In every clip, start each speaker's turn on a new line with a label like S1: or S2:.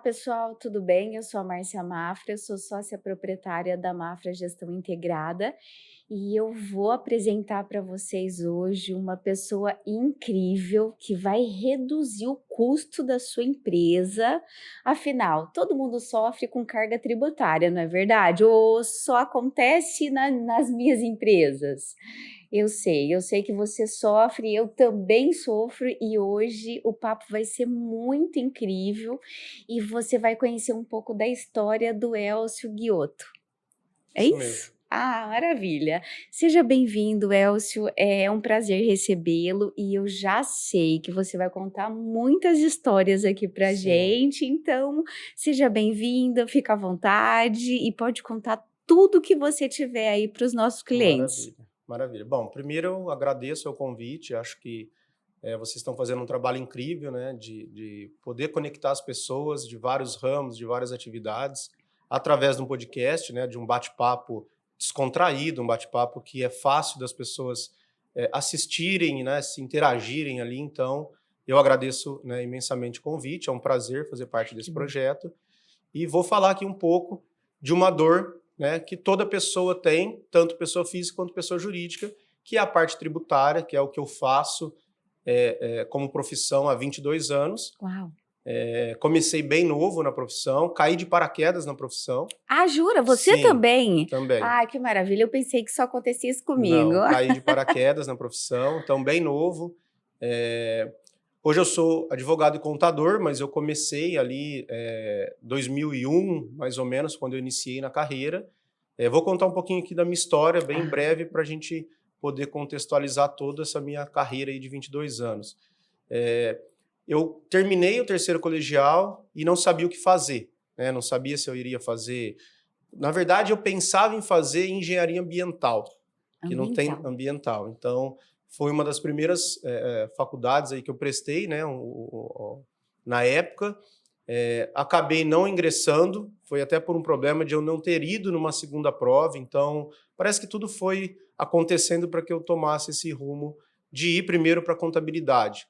S1: pessoal, tudo bem? Eu sou a Márcia Mafra, eu sou sócia proprietária da Mafra Gestão Integrada e eu vou apresentar para vocês hoje uma pessoa incrível que vai reduzir o custo da sua empresa. Afinal, todo mundo sofre com carga tributária, não é verdade? Ou só acontece nas minhas empresas? Eu sei que você sofre, eu também sofro e hoje o papo vai ser muito incrível e você vai conhecer um pouco da história do Elcio Guiotto. É
S2: Isso mesmo.
S1: isso? Ah, maravilha! Seja bem-vindo, Elcio. É um prazer recebê-lo e eu já sei que você vai contar muitas histórias aqui pra
S2: Sim,
S1: gente, então seja bem-vindo, fica à vontade e pode contar tudo que você tiver aí para os nossos clientes.
S2: maravilha, maravilha. Bom, primeiro eu agradeço o convite, acho que vocês estão fazendo um trabalho incrível, né, de poder conectar as pessoas de vários ramos, de várias atividades, através de um podcast, né, de um bate-papo descontraído, um bate-papo que é fácil das pessoas assistirem, né, se interagirem ali, então eu agradeço, né, imensamente o convite, é um prazer fazer parte
S1: Que
S2: desse
S1: bom.
S2: projeto. E vou falar aqui um pouco de uma dor, né, que toda pessoa tem, tanto pessoa física quanto pessoa jurídica, que é a parte tributária, que é o que eu faço como profissão há 22 anos.
S1: Uau!
S2: Comecei bem novo na profissão, caí de paraquedas na profissão.
S1: Ah, jura? Você
S2: Sim,
S1: também?
S2: também.
S1: Ai, que maravilha, eu pensei que só acontecia isso comigo.
S2: Não, caí de paraquedas na profissão, então bem novo. É, Hoje eu sou advogado e contador, mas eu comecei ali 2001, mais ou menos, quando eu iniciei na carreira. Vou contar um pouquinho aqui da minha história, bem
S1: Ah,
S2: breve, para a gente poder contextualizar toda essa minha carreira aí de 22 anos. É, eu terminei o terceiro colegial e não sabia o que fazer, né? Não sabia se eu iria fazer. Na verdade, eu pensava em fazer engenharia ambiental, que não tem
S1: ambiental.
S2: ambiental. Então, foi uma das primeiras faculdades aí que eu prestei, né, na época. Acabei não ingressando, foi até por um problema de eu não ter ido numa segunda prova, então parece que tudo foi acontecendo para que eu tomasse esse rumo de ir primeiro para contabilidade.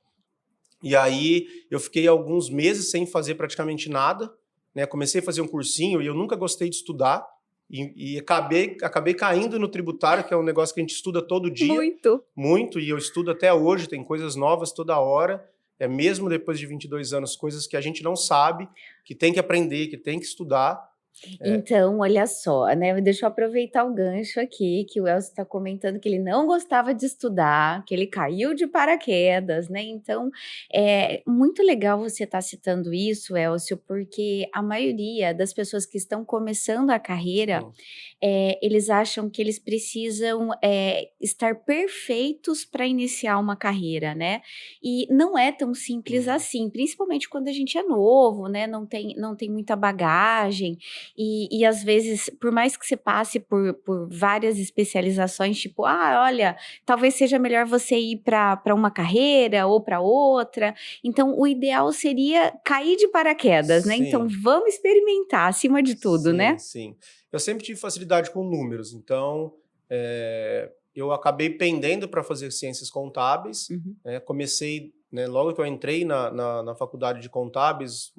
S2: E aí eu fiquei alguns meses sem fazer praticamente nada, né? Comecei a fazer um cursinho e eu nunca gostei de estudar e acabei caindo no tributário, que é um negócio que a gente estuda todo dia,
S1: Muito.
S2: muito, e eu estudo até hoje, tem coisas novas toda hora, mesmo depois de 22 anos, coisas que a gente não sabe, que tem que aprender, que tem que estudar. É,
S1: Então, olha só, né, deixa eu aproveitar o gancho aqui, que o Elcio está comentando que ele não gostava de estudar, que ele caiu de paraquedas, né, então, é muito legal você estar citando isso, Elcio, porque a maioria das pessoas que estão começando a carreira,
S2: sim,
S1: eles acham que eles precisam, estar perfeitos para iniciar uma carreira, né, e não é tão simples
S2: uhum,
S1: assim, principalmente quando a gente é novo, né, não tem muita bagagem, e às vezes, por mais que você passe por várias especializações, tipo, olha, talvez seja melhor você ir para uma carreira ou para outra. Então, o ideal seria cair de paraquedas, né? Então,
S2: sim.
S1: vamos experimentar acima de tudo,
S2: Sim,
S1: né?
S2: sim. Eu sempre tive facilidade com números, então eu acabei pendendo para fazer ciências contábeis.
S1: Uhum.
S2: Né? Comecei, né, logo que eu entrei na faculdade de contábeis,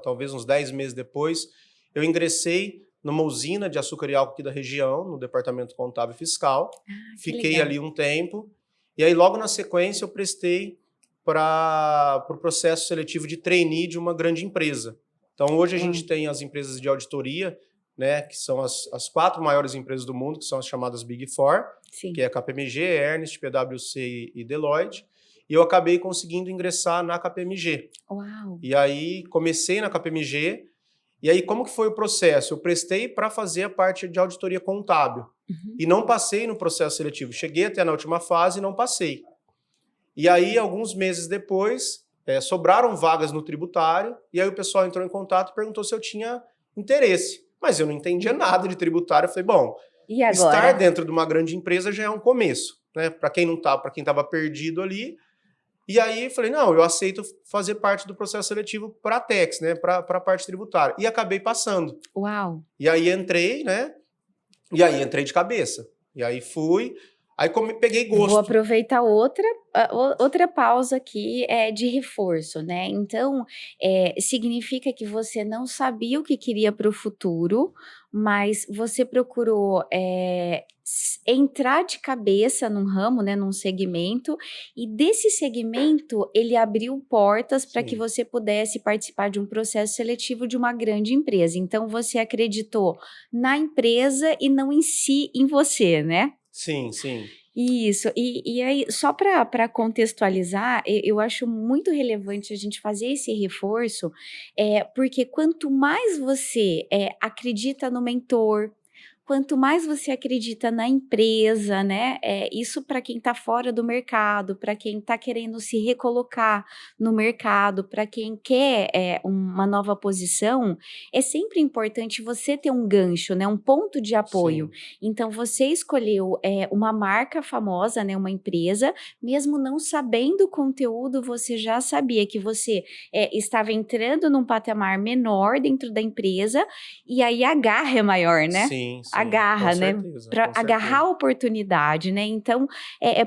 S2: talvez uns 10 meses depois, eu ingressei numa usina de açúcar e álcool aqui da região, no departamento contábil e fiscal.
S1: Ah, que
S2: Fiquei
S1: legal.
S2: ali um tempo, e aí logo na sequência eu prestei para o processo seletivo de trainee de uma grande empresa. Então, hoje a
S1: Uau.
S2: gente tem as empresas de auditoria, né, que são as quatro maiores empresas do mundo, que são as chamadas Big Four, que
S1: Sim.
S2: é a KPMG, Ernst, PwC e Deloitte, e eu acabei conseguindo ingressar na KPMG.
S1: Uau.
S2: E aí comecei na KPMG, e aí como que foi o processo? Eu prestei para fazer a parte de auditoria contábil,
S1: Uhum.
S2: e não passei no processo seletivo. Cheguei até na última fase e não passei. E aí, alguns meses depois, sobraram vagas no tributário, e aí o pessoal entrou em contato e perguntou se eu tinha interesse. Mas eu não entendia nada de tributário. Eu falei, bom,
S1: E
S2: estar
S1: agora?
S2: dentro de uma grande empresa já é um começo, né? Para quem não tá, para quem estava perdido ali. E aí eu falei, não, eu aceito fazer parte do processo seletivo para a Tex, né? Para a parte tributária. E acabei passando.
S1: Uau.
S2: E aí entrei, né? E aí entrei de cabeça. E aí fui. Aí peguei
S1: Vou
S2: gosto.
S1: aproveitar outra pausa aqui de reforço, né? Então, significa que você não sabia o que queria para o futuro, mas você procurou entrar de cabeça num ramo, né, num segmento, e desse segmento ele abriu portas para que
S2: Sim,
S1: você pudesse participar de um processo seletivo de uma grande empresa. Então, você acreditou na empresa e não em si, em você, né?
S2: sim, sim.
S1: Isso, e aí, só para contextualizar, eu acho muito relevante a gente fazer esse reforço, porque quanto mais você acredita no mentor, quanto mais você acredita na empresa, né? Isso para quem está fora do mercado, para quem está querendo se recolocar no mercado, para quem quer uma nova posição, é sempre importante você ter um gancho, né? Um ponto de apoio.
S2: Sim,
S1: Então, você escolheu uma marca famosa, né, uma empresa, mesmo não sabendo o conteúdo, você já sabia que você estava entrando num patamar menor dentro da empresa, e aí a garra é maior, né?
S2: sim,
S1: A
S2: sim, com
S1: garra, né?
S2: certeza,
S1: Para
S2: com
S1: agarrar
S2: certeza.
S1: a oportunidade, né? Então,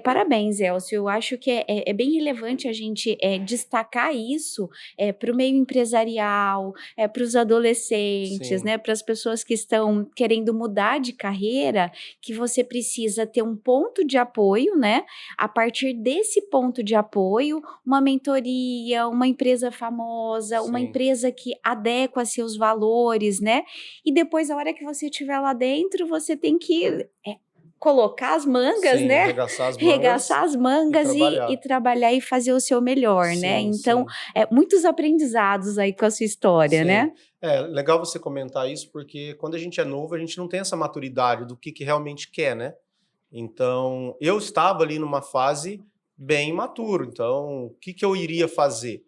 S1: parabéns, Elcio. Eu acho que é bem relevante a gente destacar isso para o meio empresarial, para os adolescentes,
S2: Sim,
S1: né? Para as pessoas que estão querendo mudar de carreira, que você precisa ter um ponto de apoio, né? A partir desse ponto de apoio, uma mentoria, uma empresa famosa, uma
S2: sim,
S1: empresa que adequa seus valores, né? E depois, a hora que você estiver lá dentro, você tem que colocar as mangas,
S2: sim,
S1: né?
S2: arregaçar as
S1: Regaçar
S2: mangas
S1: as
S2: e
S1: mangas e
S2: trabalhar.
S1: trabalhar e fazer o seu melhor, né?
S2: Sim,
S1: Então,
S2: sim,
S1: muitos aprendizados aí com a sua história,
S2: sim.
S1: né?
S2: É legal você comentar isso, porque quando a gente é novo, a gente não tem essa maturidade do que realmente quer, né? Então, eu estava ali numa fase bem imaturo. Então, o que eu iria fazer?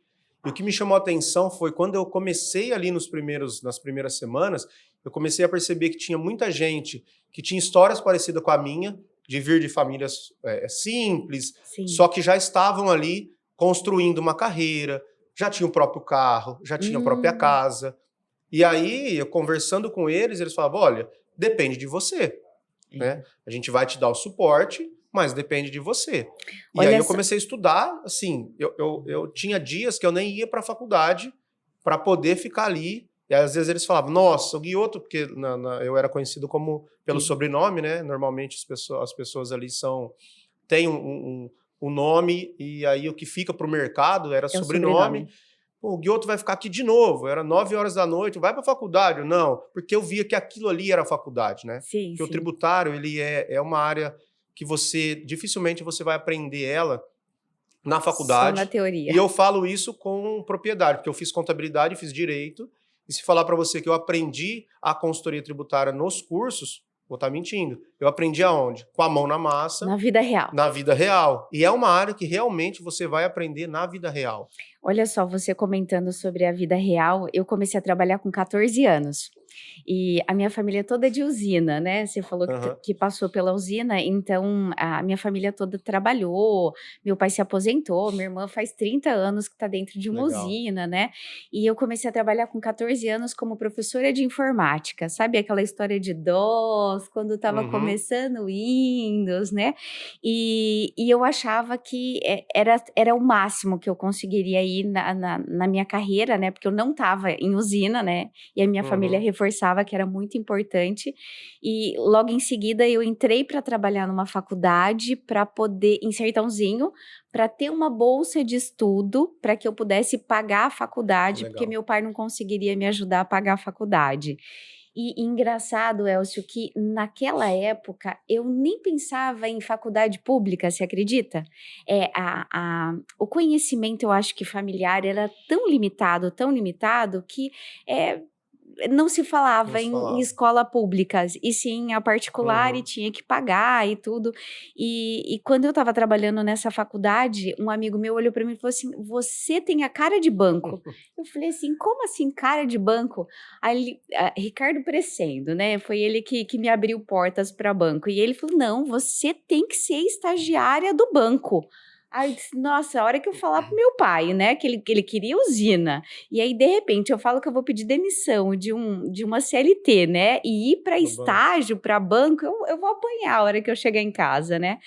S2: E o que me chamou a atenção foi quando eu comecei ali nas primeiras semanas, eu comecei a perceber que tinha muita gente que tinha histórias parecidas com a minha, de vir de famílias simples,
S1: Sim.
S2: só que já estavam ali construindo uma carreira, já tinham o próprio carro, já tinham a própria
S1: Hum,
S2: casa. E aí, eu conversando com eles, eles falavam: olha, depende de você, né?
S1: é.
S2: A gente vai te dar o suporte, mas depende de você. E aí
S1: Olha
S2: eu
S1: só.
S2: comecei a estudar, assim, eu tinha dias que eu nem ia para a faculdade para poder ficar ali. E às vezes eles falavam, nossa, o Guioto, porque eu era conhecido como pelo
S1: É,
S2: sobrenome, né? Normalmente as pessoas ali têm um nome, e aí o que fica para o mercado era
S1: é o
S2: sobrenome.
S1: sobrenome.
S2: Pô, o Guioto vai ficar aqui de novo, era 9 horas da noite, vai para a faculdade? Não, porque eu via que aquilo ali era a faculdade, né?
S1: Sim,
S2: Porque o
S1: sim.
S2: tributário, ele é uma área que dificilmente você vai aprender ela na
S1: Só na
S2: faculdade, e
S1: teoria.
S2: eu falo isso com propriedade, porque eu fiz contabilidade, fiz direito, e se falar para você que eu aprendi a consultoria tributária nos cursos, vou estar mentindo. Eu aprendi aonde? Com a mão na massa,
S1: Na vida real.
S2: na vida real. E é uma área que realmente você vai aprender na vida real.
S1: Olha só, você comentando sobre a vida real, eu comecei a trabalhar com 14 anos. E a minha família toda é de usina, né? Você falou
S2: Aham,
S1: que passou pela usina, então a minha família toda trabalhou, meu pai se aposentou, minha irmã faz 30 anos que está dentro de uma
S2: legal.
S1: usina, né? E eu comecei a trabalhar com 14 anos como professora de informática, sabe aquela história de DOS, quando estava
S2: Uhum,
S1: começando o Windows, né? E eu achava que era o máximo que eu conseguiria ir na minha carreira, né? Porque eu não estava em usina, né? E a minha família
S2: uhum,
S1: reforçava que era muito importante. E logo em seguida eu entrei para trabalhar numa faculdade para poder, em Sertãozinho, para ter uma bolsa de estudo para que eu pudesse pagar a
S2: que
S1: faculdade, porque
S2: legal.
S1: meu pai não conseguiria me ajudar a pagar a faculdade. E engraçado, Elcio, que naquela época eu nem pensava em faculdade pública, você acredita? O conhecimento, eu acho que familiar era tão limitado, que é, não se
S2: Não
S1: falava
S2: se
S1: em
S2: falava.
S1: escola pública, e sim a particular, e
S2: Uhum.
S1: tinha que pagar e tudo. E quando eu estava trabalhando nessa faculdade, um amigo meu olhou para mim e falou assim: Você tem a cara de banco. Eu falei assim: Como assim, cara de banco? Aí Ricardo Crescendo, né? Foi ele que me abriu portas para banco. E ele falou: Não, você tem que ser estagiária do banco. Aí eu disse, nossa, a hora que eu falar pro meu pai, né, que ele queria usina, e aí de repente eu falo que eu vou pedir demissão de uma CLT, né, e ir para
S2: No banco.
S1: estágio, para banco, eu vou apanhar a hora que eu chegar em casa, né.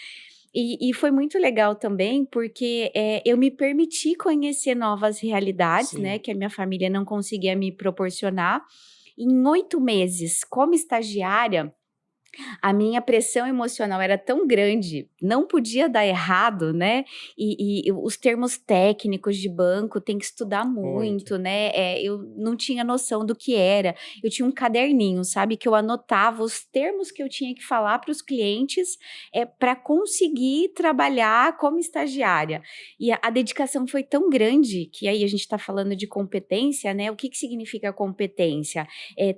S1: E foi muito legal também, porque eu me permiti conhecer novas realidades, né,
S2: Sim,
S1: que a minha família não conseguia me proporcionar. Em 8 meses, como estagiária, a minha pressão emocional era tão grande, não podia dar errado, né, e os termos técnicos de banco tem que estudar
S2: muito.
S1: muito, né, eu não tinha noção do que era. Eu tinha um caderninho, sabe, que eu anotava os termos que eu tinha que falar para os clientes, pra conseguir trabalhar como estagiária. E a dedicação foi tão grande, que aí a gente está falando de competência, né, o que significa competência?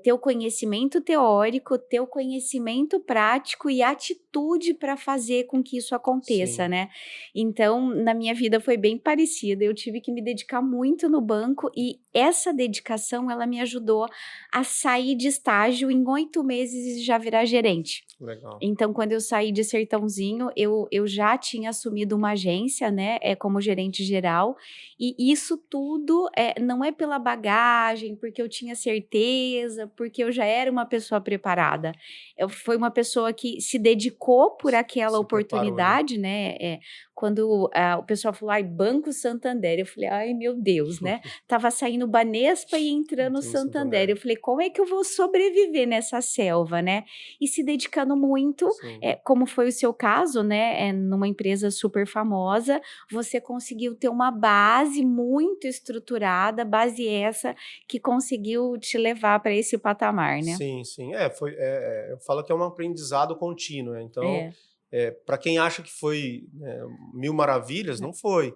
S1: Ter o conhecimento teórico, ter o conhecimento prático e atitude para fazer com que isso aconteça,
S2: Sim,
S1: né. Então, na minha vida foi bem parecida, eu tive que me dedicar muito no banco e essa dedicação ela me ajudou a sair de estágio em 8 meses e já virar gerente.
S2: legal.
S1: Então, quando eu saí de Sertãozinho, eu já tinha assumido uma agência, né, como gerente geral, e isso tudo, não é pela bagagem, porque eu tinha certeza, porque eu já era uma pessoa preparada. Eu foi uma pessoa que se dedicou por aquela
S2: Se preparou, né?
S1: oportunidade, né, quando, o pessoal falou: "Ai, Banco Santander", eu falei: "Ai, meu Deus", né, estava saindo Banespa e entrando o
S2: Entrou no
S1: Santander, eu
S2: Santander.
S1: falei: "Como é que eu vou sobreviver nessa selva, né?" E se dedicando muito,
S2: Sim,
S1: como foi o seu caso, né, numa empresa super famosa, você conseguiu ter uma base muito estruturada, base essa que conseguiu te levar para esse patamar, né.
S2: sim, sim. Eu falo que é um aprendizado contínuo, né? Então,
S1: É.
S2: para quem acha que foi, né, mil maravilhas, não foi.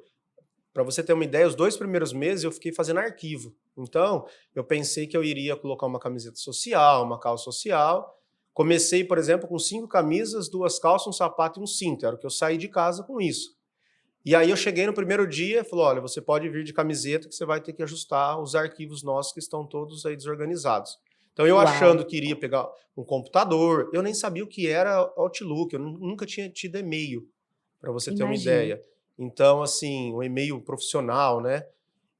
S2: Para você ter uma ideia, os 2 primeiros meses eu fiquei fazendo arquivo. Então, eu pensei que eu iria colocar uma camiseta social, uma calça social. Comecei, por exemplo, com 5 camisas, 2 calças, um sapato e um cinto. Era o que eu saí de casa com isso. E aí eu cheguei no primeiro dia e falou: olha, você pode vir de camiseta que você vai ter que ajustar os arquivos nossos que estão todos aí desorganizados. Então eu
S1: Uau!
S2: achando que iria pegar um computador, eu nem sabia o que era Outlook, eu nunca tinha tido e-mail, para você ter uma
S1: Imagino.
S2: ideia. Então, assim, um e-mail profissional, né?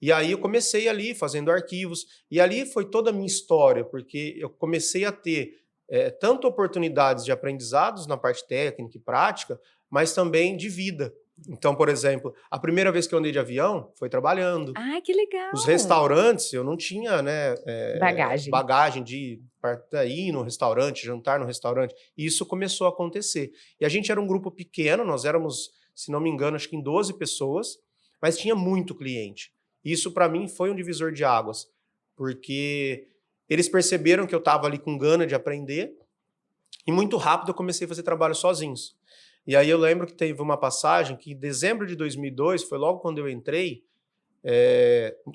S2: E aí eu comecei ali fazendo arquivos, e ali foi toda a minha história, porque eu comecei a ter tanto oportunidades de aprendizados na parte técnica e prática, mas também de vida. Então, por exemplo, a primeira vez que eu andei de avião foi trabalhando.
S1: Ai, que
S2: Os
S1: legal!
S2: restaurantes, eu não tinha, né,
S1: Bagagem.
S2: bagagem de ir no restaurante, jantar no restaurante. E isso começou a acontecer. E a gente era um grupo pequeno, nós éramos, se não me engano, acho que em 12 pessoas, mas tinha muito cliente. Isso para mim foi um divisor de águas, porque eles perceberam que eu estava ali com gana de aprender e muito rápido eu comecei a fazer trabalho sozinhos. E aí eu lembro que teve uma passagem que em dezembro de 2002, foi logo quando eu entrei,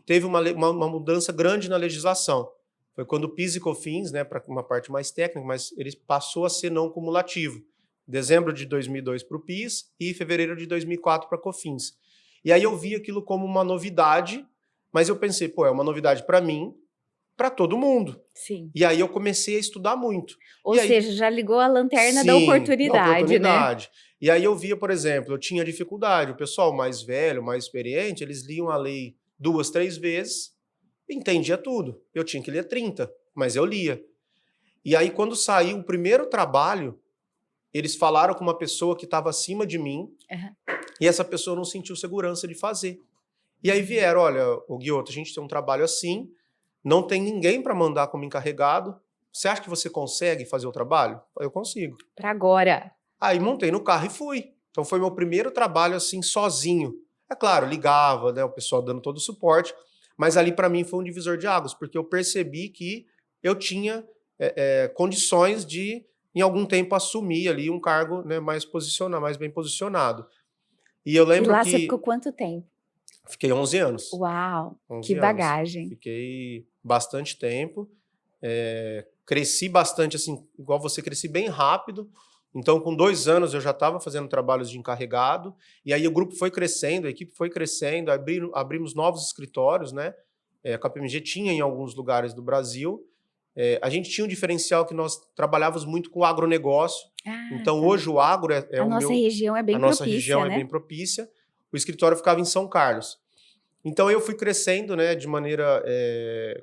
S2: teve uma mudança grande na legislação. Foi quando o PIS e COFINS, né, para uma parte mais técnica, mas ele passou a ser não cumulativo. Dezembro de 2002 para o PIS e fevereiro de 2004 para a COFINS. E aí eu vi aquilo como uma novidade, mas eu pensei, pô, é uma novidade para mim, para todo mundo.
S1: Sim.
S2: E aí eu comecei a estudar muito.
S1: Ou
S2: E aí
S1: seja, já ligou a lanterna da
S2: sim, da
S1: oportunidade, né.
S2: oportunidade. E aí eu via, por exemplo, eu tinha dificuldade, o pessoal mais velho, mais experiente, eles liam a lei 2, 3 vezes, entendia tudo. Eu tinha que ler 30, mas eu lia. E aí quando saiu o primeiro trabalho, eles falaram com uma pessoa que estava acima de mim,
S1: Aham.
S2: e essa pessoa não sentiu segurança de fazer. E aí
S1: Uhum.
S2: vieram, olha, o Guioto, a gente tem um trabalho assim, não tem ninguém para mandar como encarregado. Você acha que você consegue fazer o trabalho? Eu consigo.
S1: Pra agora.
S2: Aí montei no carro e fui. Então foi meu primeiro trabalho assim sozinho. É claro, ligava, né, o pessoal dando todo o suporte, mas ali para mim foi um divisor de águas, porque eu percebi que eu tinha condições de, em algum tempo, assumir ali um cargo, né, mais posicionado, mais bem posicionado. E eu
S1: E
S2: lembro
S1: lá você ficou
S2: que
S1: quanto tempo?
S2: fiquei 11 anos.
S1: Uau, que
S2: 11 anos.
S1: bagagem.
S2: Fiquei bastante tempo. Cresci bastante, assim, igual você, cresci bem rápido. Então, com 2 anos, eu já estava fazendo trabalhos de encarregado. E aí o grupo foi crescendo, a equipe foi crescendo, abrimos novos escritórios, né? A KPMG tinha em alguns lugares do Brasil. A gente tinha um diferencial que nós trabalhávamos muito com o agronegócio.
S1: Ah,
S2: Então,
S1: tá.
S2: hoje o agro é
S1: A
S2: o
S1: nossa
S2: meu,
S1: região é
S2: a
S1: bem
S2: nossa região
S1: propícia,
S2: é bem
S1: né.
S2: propícia. o escritório ficava em São Carlos. Então eu fui crescendo, né, de maneira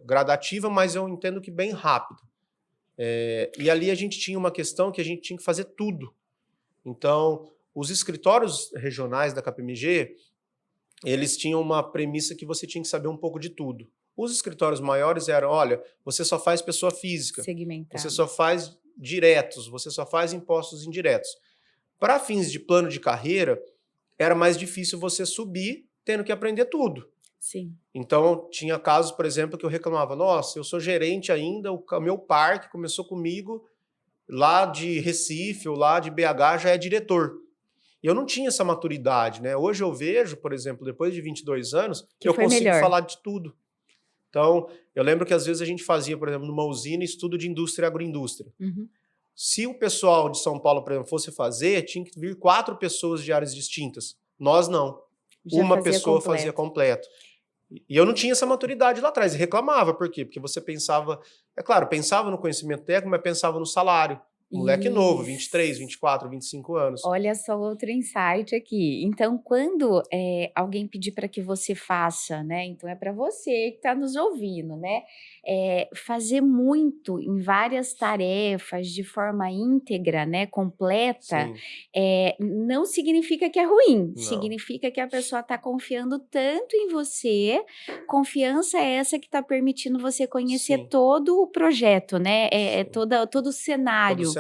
S2: gradativa, mas eu entendo que bem rápido. E ali a gente tinha uma questão que a gente tinha que fazer tudo. Então, os escritórios regionais da KPMG, eles tinham uma premissa que você tinha que saber um pouco de tudo. Os escritórios maiores eram, olha, você só faz pessoa física, você só faz diretos, você só faz impostos indiretos. Para fins de plano de carreira, era mais difícil você subir tendo que aprender tudo.
S1: Sim.
S2: Então, tinha casos, por exemplo, que eu reclamava, nossa, eu sou gerente ainda, o meu par que começou comigo lá de Recife ou lá de BH já é diretor. E eu não tinha essa maturidade, né? Hoje eu vejo, por exemplo, depois de 22 anos, que eu consigo falar de tudo. Então, eu lembro que às vezes a gente fazia, por exemplo, numa usina, estudo de indústria e agroindústria.
S1: Uhum.
S2: Se o pessoal de São Paulo, por exemplo, fosse fazer, tinha que vir 4 pessoas de áreas distintas. Nós não. Uma pessoa fazia completo. E eu não tinha essa maturidade lá atrás, e reclamava. Por quê? Porque você pensava, é claro, pensava no conhecimento técnico, mas pensava no salário. Moleque novo, 23, 24, 25 anos.
S1: Olha só outro insight aqui. Então, quando alguém pedir para que você faça, né? Então, é para você que está nos ouvindo, né? Fazer muito em várias tarefas de forma íntegra, né? Completa, não significa que é ruim. Não. Significa que a pessoa está confiando tanto em você, confiança é essa que está permitindo você conhecer todo o projeto, né? Todo o cenário.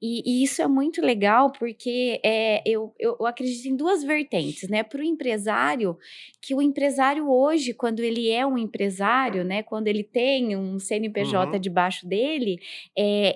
S1: E isso é muito legal porque eu acredito em duas vertentes, né? Para o empresário, que o empresário hoje, quando ele é um empresário, né? Quando ele tem um CNPJ debaixo dele,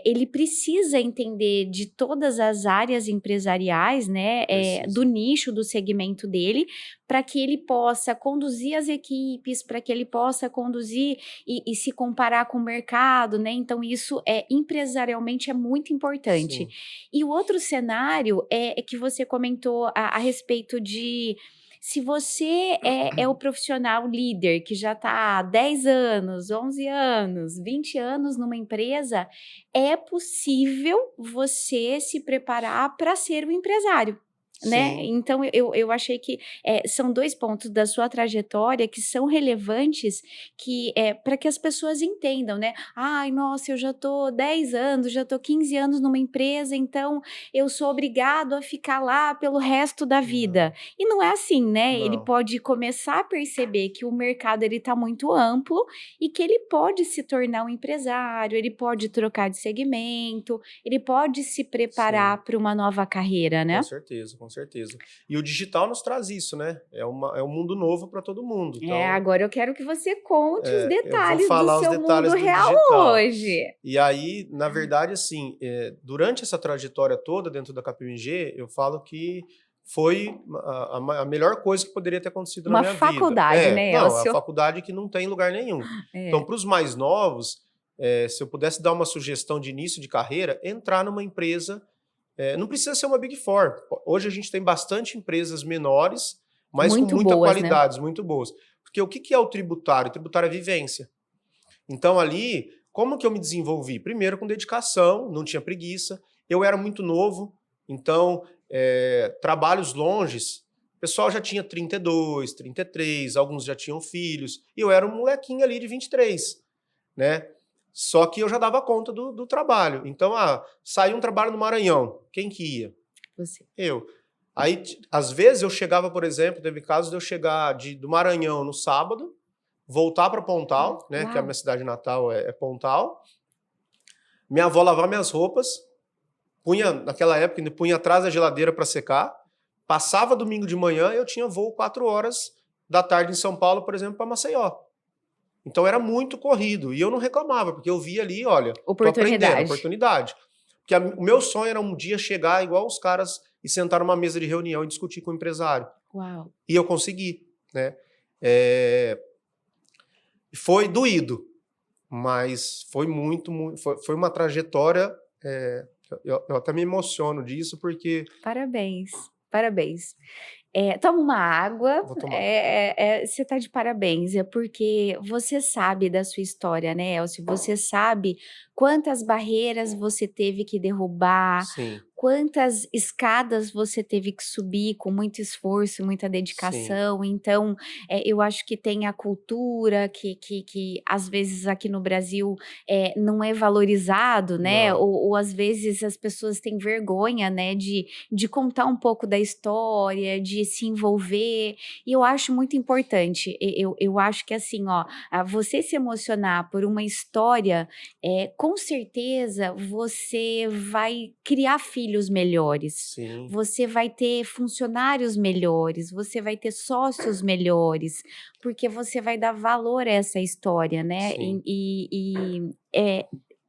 S1: ele precisa entender de todas as áreas empresariais, né? Do nicho, do segmento dele, para que ele possa conduzir as equipes, para que ele possa conduzir e se comparar com o mercado, né? Então, isso empresarialmente é muito importante. Sim. E o outro cenário é que você comentou a respeito de se você é o profissional líder que já está há 10 anos, 11 anos, 20 anos numa empresa, é possível você se preparar para ser um empresário. Né? Então, eu achei que são 2 pontos da sua trajetória que são relevantes para que as pessoas entendam, né? Ai, nossa, eu já estou 10 anos, já estou 15 anos numa empresa, então eu sou obrigado a ficar lá pelo resto da vida. E não é assim, né? Não. Ele pode começar a perceber que o mercado está muito amplo e que ele pode se tornar um empresário, ele pode trocar de segmento, ele pode se preparar para uma nova carreira, né?
S2: Com certeza. E o digital nos traz isso, né? É um mundo novo para todo mundo. Então,
S1: agora eu quero que você conte os detalhes do seu mundo real hoje.
S2: E aí, na verdade, assim, durante essa trajetória toda dentro da KPMG, eu falo que foi a melhor coisa que poderia ter acontecido na minha vida.
S1: Uma faculdade, né, Elcio?
S2: Não, a faculdade que não tem lugar nenhum. Então, para os mais novos, se eu pudesse dar uma sugestão de início de carreira, entrar numa empresa. Não precisa ser uma Big Four. Hoje a gente tem bastante empresas menores, mas muito com muita qualidade, né? Muito boas. Porque o que é o tributário? O tributário é vivência. Então ali, como que eu me desenvolvi? Primeiro com dedicação, não tinha preguiça. Eu era muito novo, então trabalhos longes, o pessoal já tinha 32, 33, alguns já tinham filhos. E eu era um molequinho ali de 23, né? Só que eu já dava conta do trabalho. Então, saiu um trabalho no Maranhão. Quem que ia?
S1: Você.
S2: Eu. Aí, às vezes, eu chegava, por exemplo, teve casos de eu chegar do Maranhão no sábado, voltar para Pontal, né? Que a minha cidade natal é Pontal. Minha avó lavar minhas roupas, naquela época, ainda punha atrás da geladeira para secar. Passava domingo de manhã, eu tinha voo 4 horas da tarde em São Paulo, por exemplo, para Maceió. Então era muito corrido. E eu não reclamava, porque eu via ali, olha, oportunidade. Porque o meu sonho era um dia chegar igual os caras e sentar numa mesa de reunião e discutir com o empresário.
S1: Uau.
S2: E eu consegui, né? Foi doído, mas foi foi uma trajetória. Eu até me emociono disso, porque...
S1: Parabéns. Toma uma água.
S2: Vou tomar.
S1: Você está de parabéns, porque você sabe da sua história, né, Elcio? Você sabe quantas barreiras você teve que derrubar,
S2: Sim.
S1: quantas escadas você teve que subir com muito esforço, muita
S2: Sim,
S1: dedicação. Então, eu acho que tem a cultura que às vezes aqui no Brasil não é valorizado, né?
S2: não,
S1: Ou às vezes as pessoas têm vergonha, né, de contar um pouco da história, de se envolver. E eu acho muito importante. Eu acho que assim, ó, você se emocionar por uma história, com certeza você vai criar filhos melhores,
S2: sim,
S1: você vai ter funcionários melhores, você vai ter sócios melhores, porque você vai dar valor a essa história, né?
S2: sim.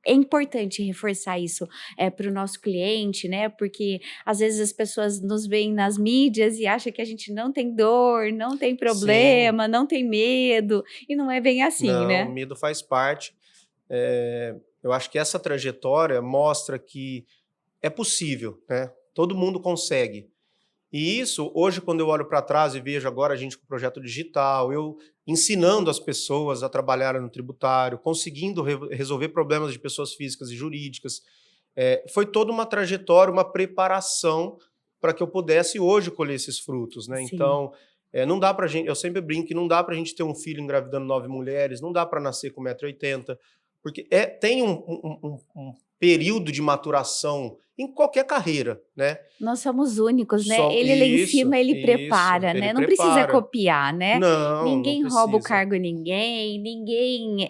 S1: É importante reforçar isso para o nosso cliente, né? Porque às vezes as pessoas nos veem nas mídias e acham que a gente não tem dor, não tem
S2: Sim,
S1: problema, não tem medo, e não é bem assim,
S2: não, o
S1: né?
S2: medo faz parte. Eu acho que essa trajetória mostra que é possível, né? Todo mundo consegue. E isso, hoje, quando eu olho para trás e vejo agora a gente com o projeto digital, eu ensinando as pessoas a trabalhar no tributário, conseguindo resolver problemas de pessoas físicas e jurídicas, foi toda uma trajetória, uma preparação para que eu pudesse hoje colher esses frutos, né?
S1: Sim.
S2: Então, não dá para gente, eu sempre brinco que não dá para a gente ter um filho engravidando 9 mulheres, não dá para nascer com 1,80 m, porque tem um período de maturação em qualquer carreira, né?
S1: Nós somos únicos, né?
S2: Só
S1: Ele lá em
S2: isso,
S1: cima, ele
S2: isso,
S1: prepara,
S2: ele
S1: né? Não precisa
S2: prepara.
S1: copiar, né?
S2: Não, não
S1: Ninguém rouba o
S2: precisa.
S1: cargo de ninguém, ninguém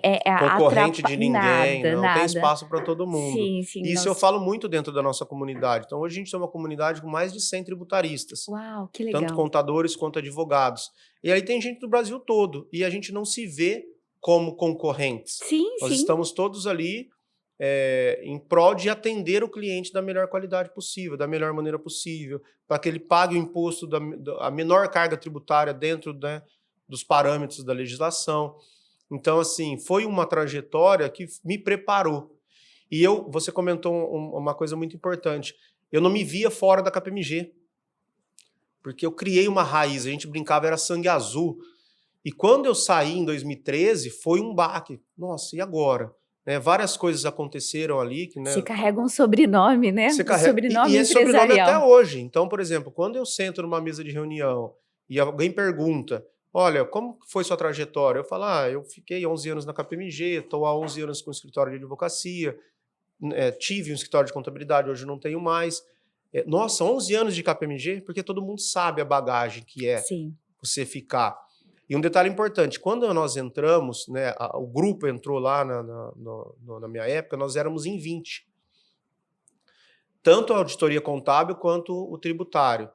S2: Concorrente
S1: atrapa
S2: de ninguém,
S1: nada,
S2: não, tem
S1: nada.
S2: espaço para todo mundo.
S1: Sim, sim,
S2: Isso eu
S1: nós.
S2: falo muito dentro da nossa comunidade. Então, hoje a gente tem uma comunidade com mais de 100 tributaristas,
S1: Uau, que
S2: tanto
S1: legal.
S2: contadores quanto advogados. E aí tem gente do Brasil todo, e a gente não se vê como concorrentes.
S1: Sim,
S2: Nós
S1: sim,
S2: estamos todos ali em prol de atender o cliente da melhor qualidade possível, da melhor maneira possível, para que ele pague o imposto a menor carga tributária dentro, né, dos parâmetros da legislação. Então, assim, foi uma trajetória que me preparou. E você comentou uma coisa muito importante. Eu não me via fora da KPMG, porque eu criei uma raiz, a gente brincava, era sangue azul. E quando eu saí em 2013, foi um baque. Nossa, e agora? Né, várias coisas aconteceram ali que,
S1: você
S2: né,
S1: carrega um sobrenome, né?
S2: você
S1: O
S2: carrega. E
S1: sobrenome
S2: esse sobrenome até
S1: empresarial.
S2: hoje. Então, por exemplo, quando eu sento numa mesa de reunião e alguém pergunta: olha, como foi sua trajetória? Eu falo: eu fiquei 11 anos na KPMG, estou há 11 anos com escritório de advocacia, tive um escritório de contabilidade, hoje não tenho mais. Nossa, 11 anos de KPMG? Porque todo mundo sabe a bagagem que é
S1: Sim.
S2: você ficar. E um detalhe importante: quando nós entramos, né, o grupo entrou lá na minha época, nós éramos em 20. Tanto a auditoria contábil quanto o tributário.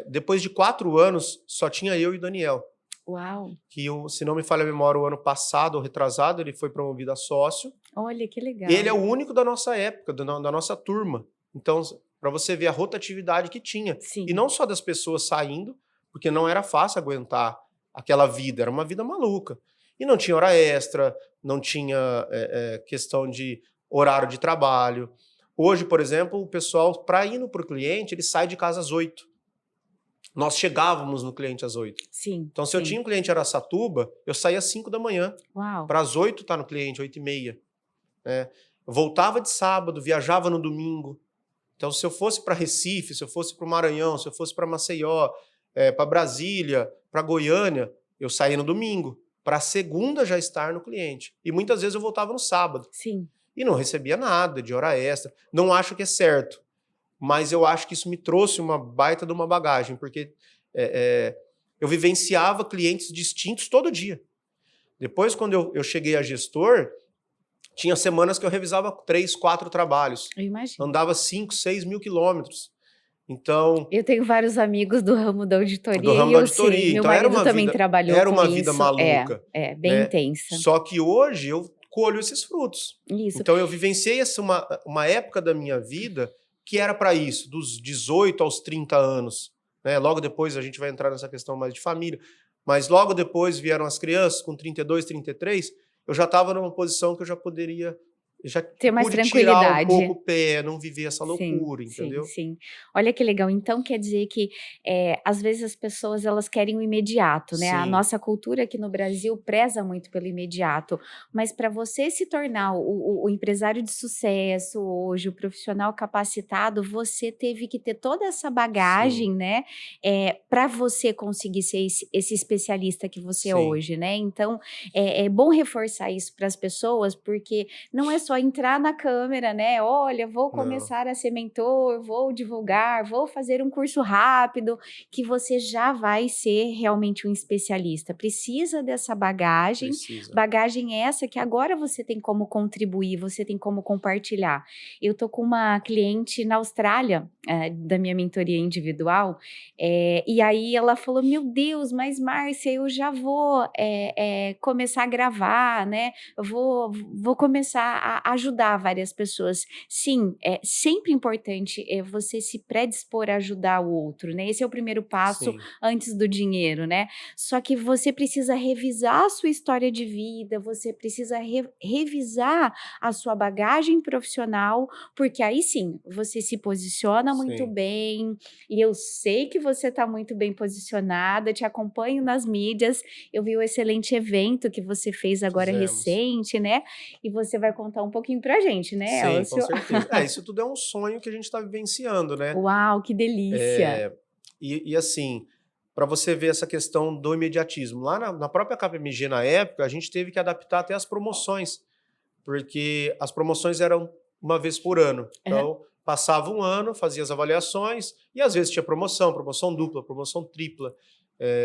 S2: Depois de 4 anos, só tinha eu e o Daniel,
S1: Uau,
S2: que, se não me falha a memória, o ano passado ou retrasado, ele foi promovido a sócio.
S1: olha que
S2: Ele é
S1: legal.
S2: o único da nossa época, da nossa turma. Então, para você ver a rotatividade que tinha. E
S1: Sim,
S2: não só das pessoas saindo, porque não era fácil aguentar aquela vida, era uma vida maluca. E não tinha hora extra, não tinha questão de horário de trabalho. Hoje, por exemplo, o pessoal, para ir para o cliente, ele sai de casa às 8. Nós chegávamos no cliente às 8.
S1: sim,
S2: Então, se eu
S1: sim.
S2: tinha um cliente em Araçatuba, eu saía às 5 da manhã.
S1: Uau,
S2: Para as 8 estar no cliente, 8h30. Né? Eu voltava de sábado, viajava no domingo. Então, se eu fosse para Recife, se eu fosse para o Maranhão, se eu fosse para Maceió, para Brasília, para Goiânia, eu saía no domingo, para segunda já estar no cliente. E muitas vezes eu voltava no sábado.
S1: sim,
S2: E não recebia nada de hora extra. Não acho que é certo, mas eu acho que isso me trouxe uma baita de uma bagagem, porque eu vivenciava clientes distintos todo dia. Depois, quando eu cheguei a gestor, tinha semanas que eu revisava 3, 4 trabalhos.
S1: eu imagino.
S2: Andava 5, 6 mil quilômetros. Então,
S1: Eu tenho vários amigos do ramo da
S2: do
S1: auditoria e
S2: ramo da
S1: eu sei,
S2: auditoria.
S1: meu
S2: Então,
S1: marido também trabalhou
S2: era
S1: com
S2: uma vida
S1: isso.
S2: maluca,
S1: Bem
S2: né?
S1: intensa.
S2: Só que hoje eu colho esses frutos.
S1: Isso.
S2: Então, eu vivenciei uma época da minha vida que era para isso, dos 18 aos 30 anos. Né? Logo depois a gente vai entrar nessa questão mais de família. Mas logo depois vieram as crianças, com 32, 33, eu já estava numa posição que eu já poderia já
S1: Ter mais
S2: pude tirar um
S1: tranquilidade.
S2: pouco o pé, não viver essa
S1: Sim,
S2: loucura,
S1: sim,
S2: entendeu?
S1: sim. Olha que legal, então quer dizer que, às vezes as pessoas elas querem o imediato, né, a
S2: Sim,
S1: nossa cultura aqui no Brasil preza muito pelo imediato, mas para você se tornar o empresário de sucesso hoje, o profissional capacitado, você teve que ter toda essa
S2: sim,
S1: bagagem, né, para você conseguir ser esse especialista que você é
S2: sim.
S1: hoje, né, então é bom reforçar isso para as pessoas, porque não é só entrar na câmera, né? Olha, vou
S2: Não,
S1: começar a ser mentor, vou divulgar, vou fazer um curso rápido, que você já vai ser realmente um especialista. Precisa dessa bagagem,
S2: precisa.
S1: bagagem essa que agora você tem como contribuir, você tem como compartilhar. Eu tô com uma cliente na Austrália, da minha mentoria individual, e aí ela falou: Meu Deus, mas Márcia, eu já vou começar a gravar, né? Eu vou começar a ajudar várias pessoas. Sim, é sempre importante você se predispor a ajudar o outro, né? Esse é o primeiro passo
S2: Sim,
S1: antes do dinheiro, né? Só que você precisa revisar a sua história de vida, você precisa revisar a sua bagagem profissional, porque aí sim você se posiciona muito
S2: sim.
S1: bem, e eu sei que você está muito bem posicionada, te acompanho nas mídias, eu vi o excelente evento que você fez agora
S2: Fizemos.
S1: recente, né? E você vai contar um pouquinho pra gente, né,
S2: Sim, com
S1: Elcio?
S2: certeza. Isso tudo é um sonho que a gente está vivenciando, né?
S1: Uau, que delícia!
S2: E assim, para você ver essa questão do imediatismo, lá na própria KPMG na época, a gente teve que adaptar até as promoções, porque as promoções eram uma vez por ano.
S1: Aham.
S2: Então, passava um ano, fazia as avaliações, e às vezes tinha promoção, promoção dupla, promoção tripla.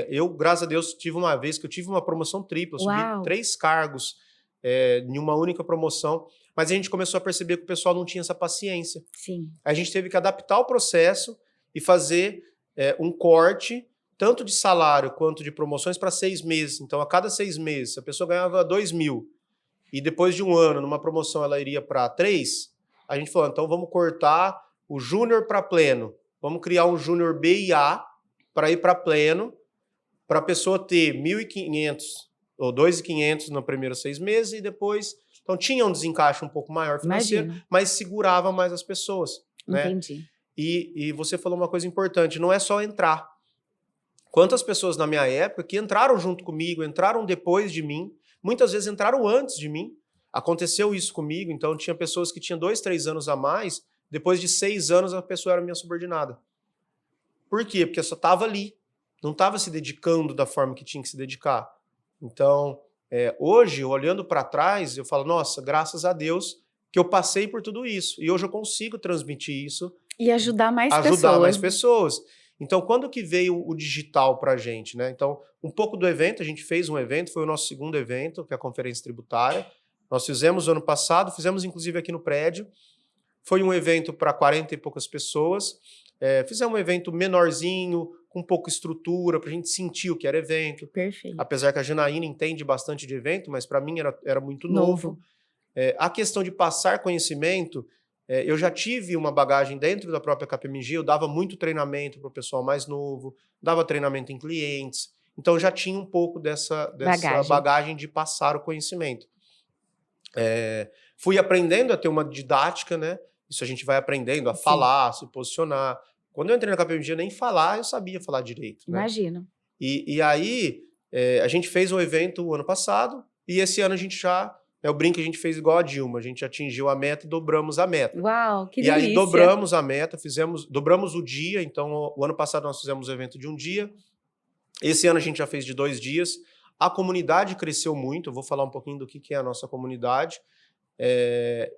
S2: Eu, graças a Deus, tive uma vez que eu tive uma promoção tripla, eu subi
S1: Uau,
S2: 3 cargos em uma única promoção, mas a gente começou a perceber que o pessoal não tinha essa paciência.
S1: sim,
S2: A gente teve que adaptar o processo e fazer um corte, tanto de salário quanto de promoções, para 6 meses. Então, a cada 6 meses, se a pessoa ganhava 2.000 e depois de um ano, numa promoção, ela iria para 3, a gente falou, então vamos cortar o júnior para pleno. Vamos criar um júnior B e A para ir para pleno, para a pessoa ter 1.500 ou 2.500 nos primeiros 6 meses e depois... Então tinha um desencaixe um pouco maior financeiro,
S1: imagino,
S2: mas segurava mais as pessoas, né?
S1: entendi.
S2: E você falou uma coisa importante, não é só entrar. Quantas pessoas na minha época que entraram junto comigo, entraram depois de mim, muitas vezes entraram antes de mim. Aconteceu isso comigo, então tinha pessoas que tinham 2, 3 anos a mais, depois de 6 anos a pessoa era minha subordinada. Por quê? Porque eu só estava ali, não estava se dedicando da forma que tinha que se dedicar. Então, hoje, olhando para trás, eu falo, nossa, graças a Deus que eu passei por tudo isso. E hoje eu consigo transmitir isso,
S1: E ajudar mais
S2: ajudar mais
S1: pessoas, né?
S2: pessoas. Então, quando que veio o digital para a gente, né? Então, um pouco do evento, a gente fez um evento, foi o nosso segundo evento, que é a Conferência Tributária. Nós fizemos ano passado, fizemos inclusive aqui no prédio. Foi um evento para 40 e poucas pessoas. Fizemos um evento menorzinho, com pouca estrutura, para a gente sentir o que era evento.
S1: Perfeito.
S2: Apesar que a Janaína entende bastante de evento, mas para mim era muito novo.
S1: Novo.
S2: A questão de passar conhecimento, eu já tive uma bagagem dentro da própria KPMG, eu dava muito treinamento para o pessoal mais novo, dava treinamento em clientes, então já tinha um pouco dessa
S1: Bagagem.
S2: bagagem de passar o conhecimento. Fui aprendendo a ter uma didática, né? Isso a gente vai aprendendo a
S1: Sim,
S2: falar, a se posicionar. Quando eu entrei na KPMG, nem falar, eu sabia falar direito, né?
S1: imagino.
S2: E aí, a gente fez um evento o ano passado, e esse ano a gente já, eu brinco que a gente fez igual a Dilma, a gente atingiu a meta e dobramos a meta.
S1: Uau, que
S2: E aí
S1: delícia!
S2: dobramos a meta, dobramos o dia, então o ano passado nós fizemos o evento de um dia, esse ano a gente já fez de 2 dias, a comunidade cresceu muito, eu vou falar um pouquinho do que é a nossa comunidade,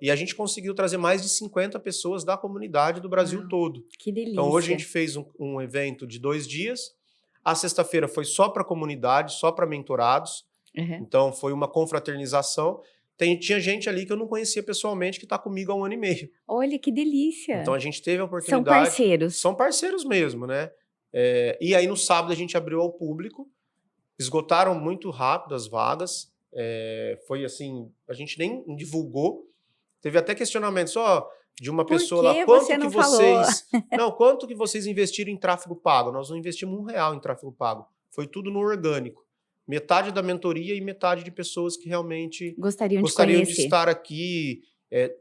S2: e a gente conseguiu trazer mais de 50 pessoas da comunidade do Brasil
S1: Uau,
S2: todo.
S1: que
S2: Então hoje a
S1: delícia!
S2: gente fez um evento de 2 dias, a sexta-feira foi só para a comunidade, só para mentorados,
S1: Aham.
S2: então foi uma confraternização. Tinha gente ali que eu não conhecia pessoalmente que está comigo há 1 ano e meio.
S1: Olha, que
S2: Então
S1: delícia!
S2: a gente teve a
S1: São
S2: oportunidade,
S1: parceiros.
S2: são parceiros mesmo, né? E aí no sábado a gente abriu ao público, esgotaram muito rápido as vagas, foi assim, a gente nem divulgou, teve até questionamentos, de uma
S1: Por
S2: pessoa lá,
S1: que você não falou?
S2: quanto que vocês investiram em tráfego pago? Nós não investimos R$ 1 em tráfego pago, foi tudo no orgânico. Metade da mentoria e metade de pessoas que realmente
S1: Gostariam de
S2: gostariam de
S1: conhecer.
S2: estar aqui,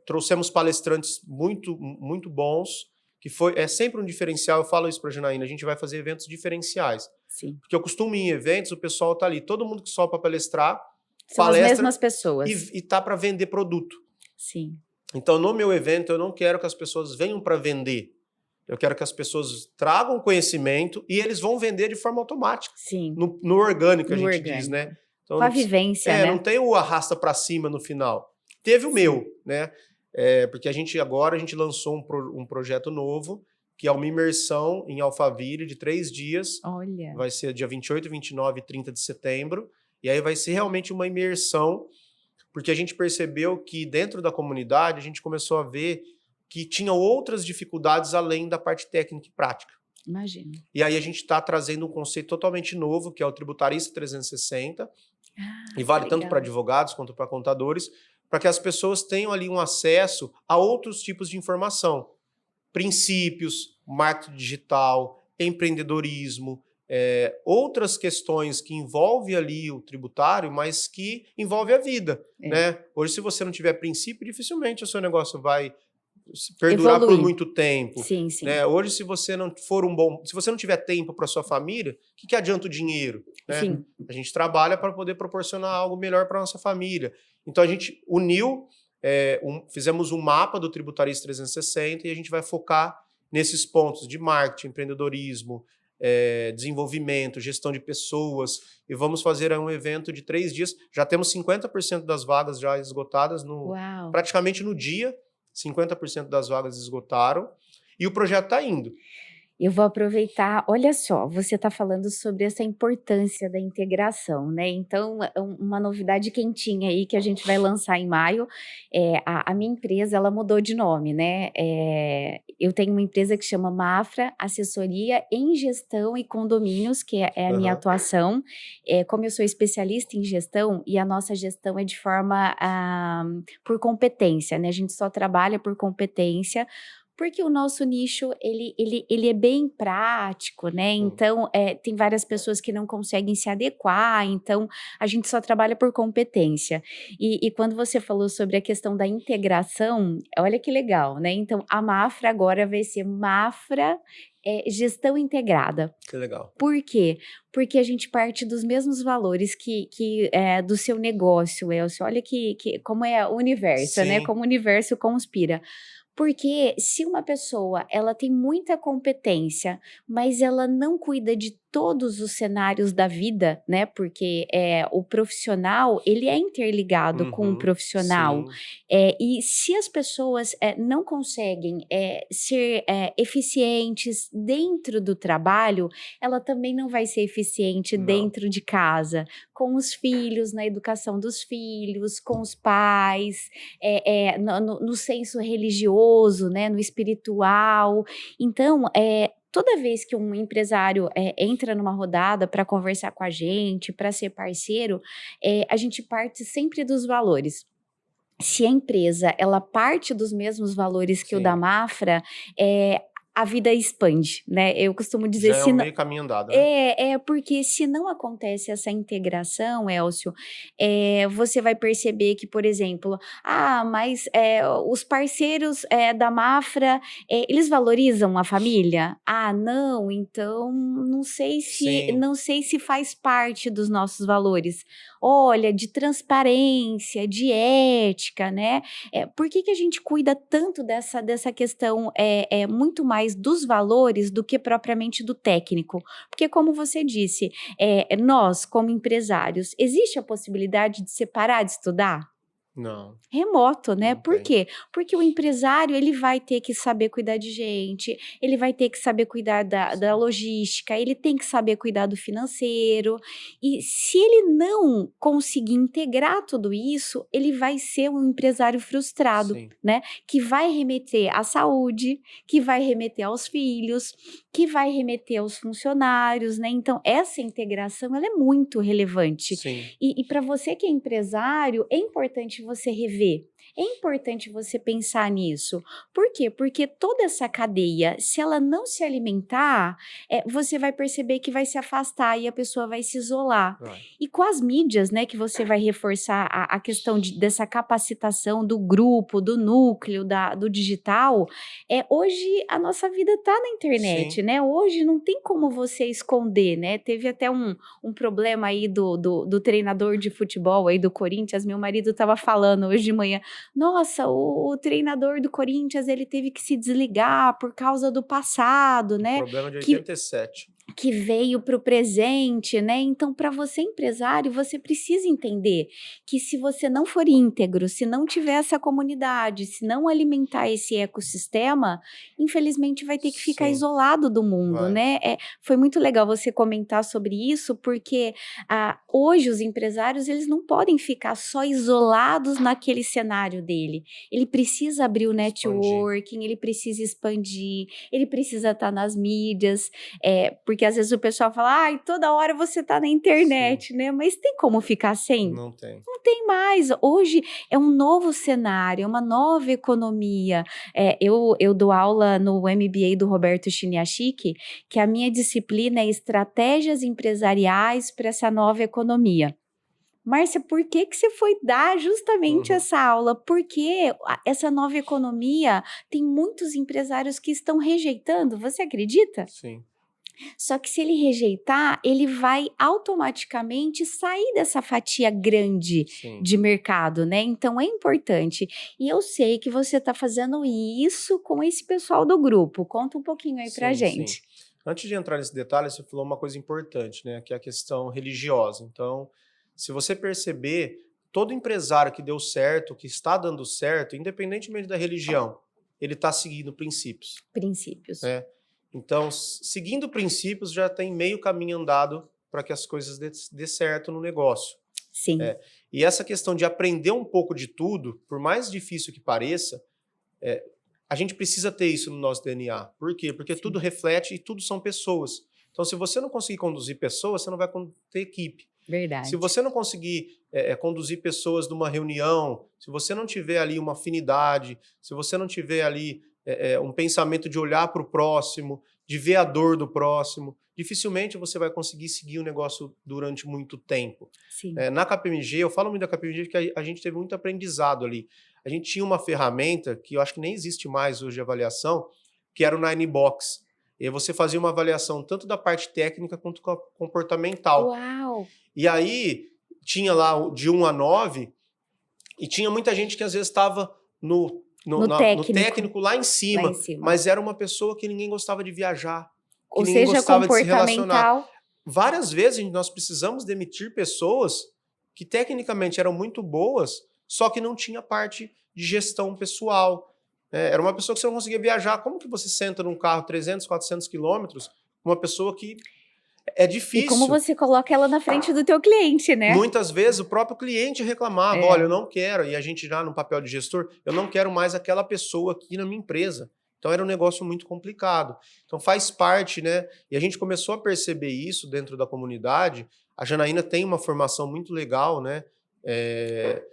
S2: trouxemos palestrantes muito bons, que é sempre um diferencial. Eu falo isso para a Janaína, a gente vai fazer eventos diferenciais.
S1: Sim.
S2: Porque eu costumo ir em eventos, o pessoal tá ali, todo mundo que sobe para palestrar,
S1: são as mesmas pessoas.
S2: E tá para vender produto.
S1: Sim.
S2: Então, no meu evento, eu não quero que as pessoas venham para vender. Eu quero que as pessoas tragam conhecimento e eles vão vender de forma automática.
S1: Sim.
S2: No orgânico, a gente diz, né? Então,
S1: com a vivência, né?
S2: Não tem o arrasta para cima no final. Teve o meu, né? Porque a gente lançou um projeto novo, que é uma imersão em Alphaville de 3 dias.
S1: Olha.
S2: Vai ser dia 28, 29 e 30 de setembro. E aí vai ser realmente uma imersão, porque a gente percebeu que dentro da comunidade a gente começou a ver que tinha outras dificuldades além da parte técnica e prática.
S1: Imagino.
S2: E aí a gente está trazendo um conceito totalmente novo, que é o Tributarista 360, e vale tanto para advogados quanto para contadores, para que as pessoas tenham ali um acesso a outros tipos de informação. Princípios, marketing digital, empreendedorismo, outras questões que envolvem ali o tributário, mas que envolvem a vida. Né? Hoje, se você não tiver princípio, dificilmente o seu negócio vai perdurar por muito tempo.
S1: Sim, sim.
S2: Né? Hoje, se você não for se você não tiver tempo para sua família, o que adianta o dinheiro? Né?
S1: Sim.
S2: A gente trabalha para poder proporcionar algo melhor para nossa família. Então, a gente uniu, fizemos um mapa do Tributarista 360 e a gente vai focar nesses pontos de marketing, empreendedorismo, desenvolvimento, gestão de pessoas, e vamos fazer um evento de 3 dias. Já temos 50% das vagas já esgotadas, praticamente no dia, 50% das vagas esgotaram, e o projeto está indo.
S1: Eu vou aproveitar, olha só, você está falando sobre essa importância da integração, né? Então, uma novidade quentinha aí que a gente vai lançar em maio, a minha empresa, ela mudou de nome, né? Eu tenho uma empresa que chama Mafra Assessoria em Gestão e Condomínios, que é a minha atuação. Como eu sou especialista em gestão, e a nossa gestão é de forma por competência, né? A gente só trabalha por competência, porque o nosso nicho, ele é bem prático, né? Então, tem várias pessoas que não conseguem se adequar, então a gente só trabalha por competência. E quando você falou sobre a questão da integração, olha que legal, né? Então, a Mafra agora vai ser Mafra Gestão Integrada.
S2: Que legal.
S1: Por quê? Porque a gente parte dos mesmos valores que do seu negócio, Elcio. Olha como é o universo,
S2: Sim.
S1: né? Como o universo conspira. Porque se uma pessoa, ela tem muita competência, mas ela não cuida de todos os cenários da vida, né? Porque o profissional, ele é interligado com o profissional. E se as pessoas não conseguem ser eficientes dentro do trabalho, ela também não vai ser eficiente dentro de casa, com os filhos, na educação dos filhos, com os pais, no senso religioso, né? No espiritual. Então, toda vez que um empresário entra numa rodada para conversar com a gente, para ser parceiro, a gente parte sempre dos valores. Se a empresa, ela parte dos mesmos valores que o da Mafra, a vida expande, né? Eu costumo dizer...
S2: Já é um meio caminho andado, né?
S1: Porque se não acontece essa integração, Elcio, você vai perceber que, por exemplo, mas os parceiros da Mafra, eles valorizam a família? Não, então não sei se faz parte dos nossos valores. Olha, de transparência, de ética, né? Por que a gente cuida tanto dessa questão muito mais dos valores do que propriamente do técnico? Porque, como você disse, nós, como empresários, existe a possibilidade de separar de estudar?
S2: Não.
S1: Remoto, né? Por quê? Porque o empresário, ele vai ter que saber cuidar de gente, ele vai ter que saber cuidar da logística, ele tem que saber cuidar do financeiro, e se ele não conseguir integrar tudo isso, ele vai ser um empresário frustrado, né? Que vai remeter à saúde, que vai remeter aos filhos, que vai remeter aos funcionários, né? Então, essa integração, ela é muito relevante. E para você que é empresário, é importante você rever É importante você pensar nisso. Por quê? Porque toda essa cadeia, se ela não se alimentar, você vai perceber que vai se afastar e a pessoa vai se isolar.
S2: Vai.
S1: E com as mídias, né, que você vai reforçar a questão dessa capacitação do grupo, do núcleo, do digital, hoje a nossa vida está na internet,
S2: Sim.
S1: né? Hoje não tem como você esconder, né? Teve até um problema aí do treinador de futebol aí do Corinthians, meu marido estava falando hoje de manhã, nossa, o treinador do Corinthians, ele teve que se desligar por causa do passado,
S2: Um
S1: né?
S2: problema de
S1: Que
S2: 87.
S1: que veio para o presente, né? Então, para você empresário, você precisa entender que se você não for íntegro, se não tiver essa comunidade, se não alimentar esse ecossistema, infelizmente vai ter que ficar
S2: Sim,
S1: isolado do mundo,
S2: vai.
S1: né? Foi muito legal você comentar sobre isso, porque hoje os empresários eles não podem ficar só isolados naquele cenário dele. Ele precisa abrir o
S2: Expandir.
S1: networking, ele precisa expandir, ele precisa estar nas mídias, porque às vezes o pessoal fala, ai, toda hora você tá na
S2: Sim,
S1: internet, né? Mas tem como ficar sem?
S2: não tem.
S1: Não tem mais. Hoje é um novo cenário, é uma nova economia. Eu dou aula no MBA do Roberto Chiniachiki, que a minha disciplina é estratégias empresariais para essa nova economia. Márcia, por que você foi dar justamente
S2: Uhum.
S1: essa aula? Porque essa nova economia tem muitos empresários que estão rejeitando, você acredita?
S2: Sim,
S1: Só que se ele rejeitar, ele vai automaticamente sair dessa fatia grande
S2: sim,
S1: de mercado, né? Então é importante. E eu sei que você está fazendo isso com esse pessoal do grupo. Conta um pouquinho aí pra
S2: sim.
S1: gente.
S2: Antes de entrar nesse detalhe, você falou uma coisa importante, né? Que é a questão religiosa. Então, se você perceber, todo empresário que deu certo, que está dando certo, independentemente da religião, ele está seguindo princípios,
S1: Princípios.
S2: né? Então, seguindo princípios, já tem meio caminho andado para que as coisas dê certo no negócio.
S1: Sim,
S2: E essa questão de aprender um pouco de tudo, por mais difícil que pareça, a gente precisa ter isso no nosso DNA. Por quê? Porque
S1: sim.
S2: tudo reflete e tudo são pessoas. Então, se você não conseguir conduzir pessoas, você não vai ter equipe. Se
S1: Verdade.
S2: você não conseguir conduzir pessoas numa reunião, se você não tiver ali uma afinidade, se você não tiver ali um pensamento de olhar para o próximo, de ver a dor do próximo, dificilmente você vai conseguir seguir o negócio durante muito tempo.
S1: Sim.
S2: Na KPMG, eu falo muito da KPMG porque a gente teve muito aprendizado ali. A gente tinha uma ferramenta que eu acho que nem existe mais hoje de avaliação, que era o Nine Box. E aí você fazia uma avaliação tanto da parte técnica quanto comportamental.
S1: Uau!
S2: E aí tinha lá de 1 a 9 e tinha muita gente que às vezes estava no técnico lá em
S1: Lá
S2: cima,
S1: em cima.
S2: mas era uma pessoa que ninguém gostava de viajar, que
S1: Ou
S2: ninguém
S1: seja,
S2: gostava de se relacionar.
S1: comportamental.
S2: Várias vezes nós precisamos demitir pessoas que tecnicamente eram muito boas, só que não tinha parte de gestão pessoal. Era uma pessoa que você não conseguia viajar. Como que você senta num carro 300, 400 quilômetros com uma pessoa que é
S1: E como
S2: difícil?
S1: você coloca ela na frente do teu cliente, né?
S2: Muitas vezes o próprio cliente reclamava, olha, eu
S1: É.
S2: não quero, e a gente já no papel de gestor, eu não quero mais aquela pessoa aqui na minha empresa. Então era um negócio muito complicado. Então faz parte, né? E a gente começou a perceber isso dentro da comunidade. A Janaína tem uma formação muito legal, né?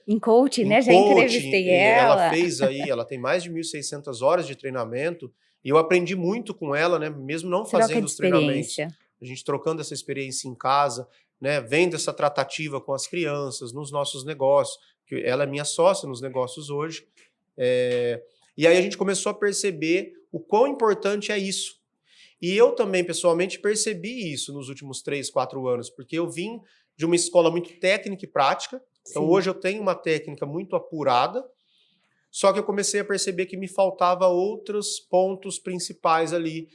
S1: Em coaching,
S2: Em
S1: né? Já
S2: coaching,
S1: entrevistei
S2: ela
S1: ela.
S2: fez aí, ela tem mais de 1.600 horas de treinamento, e eu aprendi muito com ela, né? Mesmo não
S1: Troca
S2: fazendo
S1: de
S2: os treinamentos,
S1: experiência.
S2: a gente trocando essa experiência em casa, né? Vendo essa tratativa com as crianças, nos nossos negócios, que ela é minha sócia nos negócios hoje. E aí a gente começou a perceber o quão importante é isso. E eu também, pessoalmente, percebi isso nos últimos 3, 4 anos, porque eu vim de uma escola muito técnica e prática. Então,
S1: Sim.
S2: hoje eu tenho uma técnica muito apurada, só que eu comecei a perceber que me faltava outros pontos principais ali.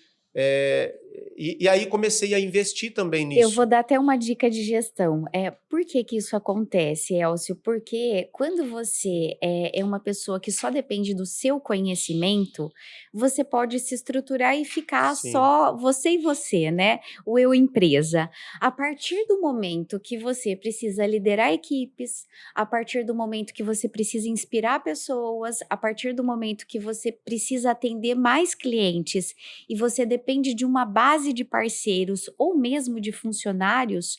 S2: E aí comecei a investir também
S1: Eu vou
S2: nisso.
S1: dar até uma dica de gestão. Por que que isso acontece, Elcio? Porque quando você é uma pessoa que só depende do seu conhecimento, você pode se estruturar e ficar
S2: Sim,
S1: só você e você, né? O eu empresa. A partir do momento que você precisa liderar equipes, a partir do momento que você precisa inspirar pessoas, a partir do momento que você precisa atender mais clientes e você depende de uma base base de parceiros ou mesmo de funcionários,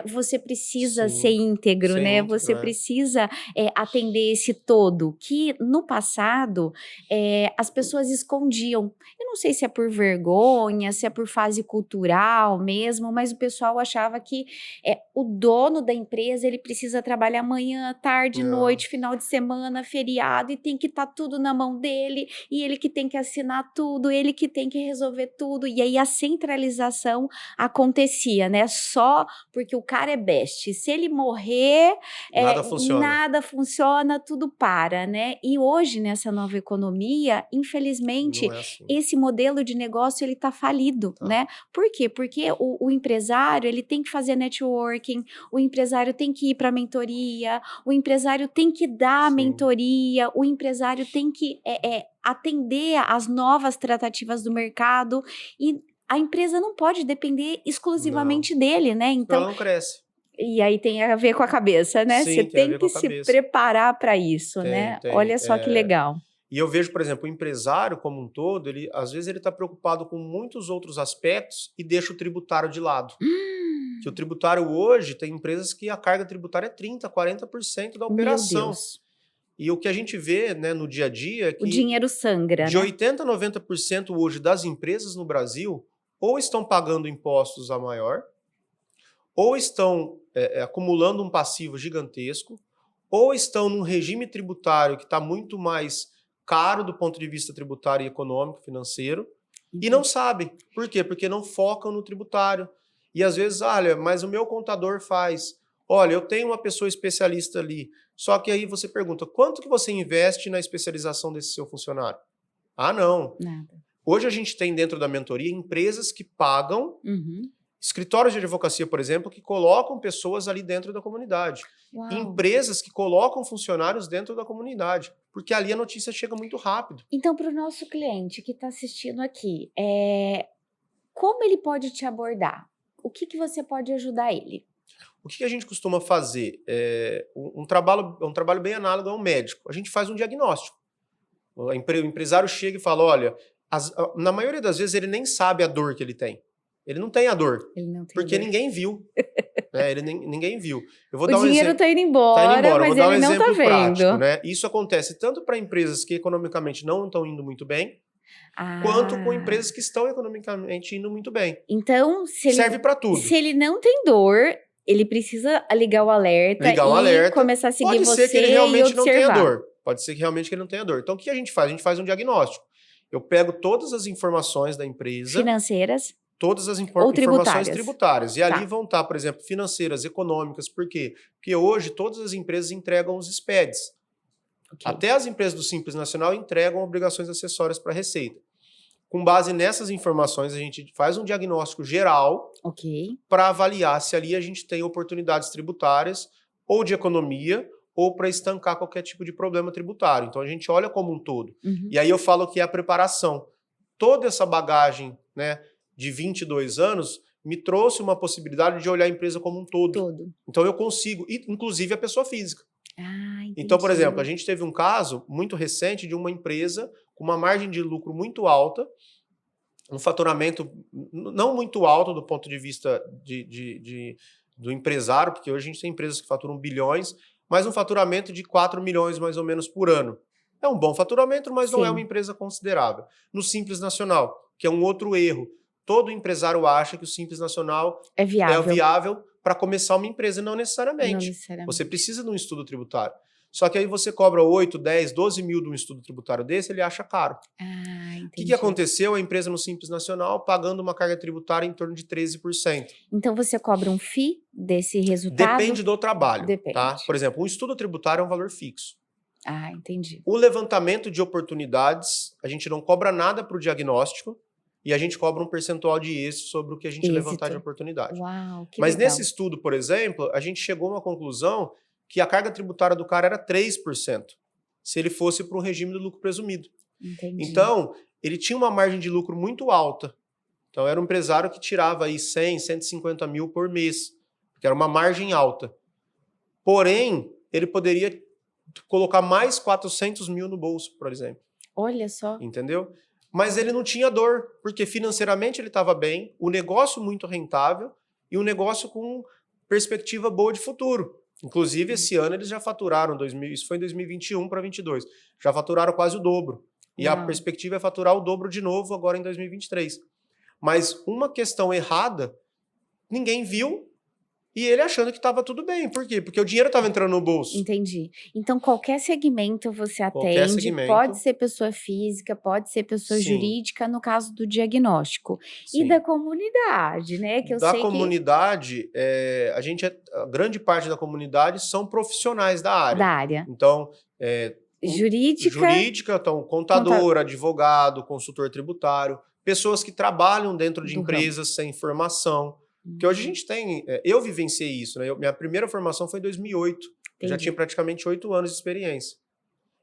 S1: você precisa ser
S2: Sim,
S1: íntegro,
S2: ser
S1: né?
S2: íntegro,
S1: Você
S2: é.
S1: precisa atender esse todo, que no passado as pessoas escondiam. Eu não sei se é por vergonha, se é por fase cultural mesmo, mas o pessoal achava que o dono da empresa ele precisa trabalhar manhã, tarde,
S2: Não,
S1: noite, final de semana, feriado, e tem que estar tudo na mão dele, e ele que tem que assinar tudo, ele que tem que resolver tudo, e aí a centralização acontecia, né? Só porque o cara é best. Se ele morrer,
S2: nada funciona.
S1: nada funciona, tudo para, né? E hoje, nessa nova economia, infelizmente,
S2: Não é assim,
S1: esse modelo de negócio ele tá falido,
S2: tá?
S1: né? Por quê? Porque o empresário ele tem que fazer networking, o empresário tem que ir para a mentoria, o empresário tem que dar a
S2: Sim,
S1: mentoria, o empresário tem que atender às novas tratativas do mercado e a empresa não pode depender
S2: não.
S1: exclusivamente dele, né?
S2: Senão
S1: Então,
S2: ela não cresce.
S1: e aí tem a ver com a cabeça, né? Você
S2: Sim, tem a
S1: tem
S2: ver com
S1: que
S2: a
S1: se
S2: cabeça.
S1: preparar para isso,
S2: Tem,
S1: né?
S2: tem.
S1: Olha só que legal.
S2: E eu vejo, por exemplo, o empresário como um todo, ele às vezes ele está preocupado com muitos outros aspectos e deixa o tributário de lado. Que o tributário hoje tem empresas que a carga tributária é 30, 40% da
S1: Meu
S2: operação.
S1: Deus.
S2: E o que a gente vê, né, no dia a dia é
S1: O
S2: que
S1: dinheiro sangra,
S2: de
S1: né?
S2: 80 a 90% hoje das empresas no Brasil ou estão pagando impostos a maior, ou estão acumulando um passivo gigantesco, ou estão num regime tributário que está muito mais caro do ponto de vista tributário e econômico, financeiro, e não
S1: Entendi.
S2: sabem. Por quê? Porque não focam no tributário. E às vezes, olha, mas o meu contador faz. Olha, eu tenho uma pessoa especialista ali. Só que aí você pergunta, quanto que você investe na especialização desse seu funcionário? Ah, não.
S1: Nada.
S2: Hoje a gente tem dentro da mentoria empresas que pagam
S1: Uhum.
S2: escritórios de advocacia, por exemplo, que colocam pessoas ali dentro da comunidade.
S1: Uau.
S2: Empresas que colocam funcionários dentro da comunidade, porque ali a notícia chega muito rápido.
S1: Então, para o nosso cliente que está assistindo aqui, como ele pode te abordar? O que você pode ajudar ele?
S2: O que a gente costuma fazer? Um trabalho bem análogo a um médico. A gente faz um diagnóstico. O empresário chega e fala, olha, na maioria das vezes ele nem sabe a dor que ele tem. Ele não tem a dor,
S1: Ele não tem
S2: porque
S1: dor.
S2: ninguém viu. Né? Ninguém viu. Eu vou
S1: O
S2: dar um
S1: dinheiro
S2: exemplo.
S1: está indo
S2: Tá indo
S1: embora,
S2: embora. Eu
S1: mas
S2: vou dar um
S1: ele não está
S2: exemplo prático,
S1: vendo.
S2: né? Isso acontece tanto para empresas que economicamente não estão indo muito bem, quanto com
S1: Ah,
S2: empresas que estão economicamente indo muito bem.
S1: então
S2: Serve para
S1: se
S2: tudo.
S1: ele não tem dor, ele precisa ligar o alerta
S2: Ligar um
S1: e
S2: alerta.
S1: começar a seguir
S2: Pode ser que ele
S1: você e
S2: realmente não tenha
S1: observar.
S2: dor. Pode ser que realmente ele não tenha dor. Então, o que a gente faz? A gente faz um diagnóstico. Eu pego todas as informações da empresa,
S1: Financeiras
S2: todas as
S1: ou
S2: informações
S1: tributárias.
S2: tributárias. E ali
S1: Tá.
S2: vão estar, por exemplo, financeiras, econômicas. Por quê? Porque hoje todas as empresas entregam os SPEDs.
S1: Ok.
S2: Até as empresas do Simples Nacional entregam obrigações acessórias para a Receita. Com base nessas informações, a gente faz um diagnóstico geral
S1: Ok.
S2: para avaliar se ali a gente tem oportunidades tributárias ou de economia ou para estancar qualquer tipo de problema tributário. Então a gente olha como um todo.
S1: Uhum.
S2: E aí eu falo que é a preparação. Toda essa bagagem, né, de 22 anos me trouxe uma possibilidade de olhar a empresa como um todo.
S1: Todo.
S2: Então eu consigo, inclusive a pessoa física.
S1: Ah,
S2: Então, por exemplo, a
S1: entendi.
S2: gente teve um caso muito recente de uma empresa com uma margem de lucro muito alta, um faturamento não muito alto do ponto de vista do empresário, porque hoje a gente tem empresas que faturam bilhões, mas um faturamento de 4 milhões mais ou menos por ano. É um bom faturamento, mas não é uma
S1: Sim.
S2: empresa considerável. No Simples Nacional, que é um outro erro. Todo empresário acha que o Simples Nacional
S1: É
S2: é
S1: viável.
S2: viável para começar uma empresa, não
S1: Não
S2: necessariamente.
S1: necessariamente.
S2: Você precisa de um estudo tributário. Só que aí você cobra 8, 10, 12 mil de um estudo tributário desse, ele acha caro.
S1: Ah,
S2: O que
S1: entendi.
S2: aconteceu? A empresa no Simples Nacional pagando uma carga tributária em torno de 13%.
S1: Então você cobra um FII desse resultado?
S2: Depende do trabalho,
S1: Depende.
S2: tá? Por exemplo, um estudo tributário é um valor fixo.
S1: Ah, entendi.
S2: O levantamento de oportunidades, a gente não cobra nada para o diagnóstico e a gente cobra um percentual de êxito sobre o que a gente levantar de
S1: Êxito.
S2: oportunidade.
S1: Uau, que
S2: Mas
S1: legal.
S2: nesse estudo, por exemplo, a gente chegou a uma conclusão que a carga tributária do cara era 3%, se ele fosse para um regime do lucro presumido.
S1: Entendi.
S2: Então, ele tinha uma margem de lucro muito alta. Então, era um empresário que tirava aí 100, 150 mil por mês, que era uma margem alta. Porém, ele poderia colocar mais 400 mil no bolso, por exemplo.
S1: Olha só.
S2: Entendeu? mas ele não tinha dor, porque financeiramente ele estava bem, o negócio muito rentável e um negócio com perspectiva boa de futuro. Inclusive, esse ano eles já faturaram, isso foi em 2021 para 2022, já faturaram quase o dobro. E a perspectiva é faturar o dobro de novo agora em 2023. Mas uma questão errada, ninguém viu, e ele achando que estava tudo bem. Por quê? Porque o dinheiro estava entrando no bolso.
S1: Entendi. Então, qualquer segmento você
S2: Qualquer
S1: atende,
S2: segmento.
S1: pode ser pessoa física, pode ser pessoa
S2: Sim.
S1: jurídica, no caso do diagnóstico.
S2: Sim.
S1: E da comunidade, né? Que eu
S2: da
S1: sei
S2: comunidade, a grande parte da comunidade são profissionais da área.
S1: Da área.
S2: Então,
S1: jurídica,
S2: então, contador, advogado, consultor tributário, pessoas que trabalham dentro de empresas sem formação. Porque hoje a gente tem... eu vivenciei isso, né? Minha primeira formação foi em 2008. Eu já tinha praticamente 8 anos de experiência.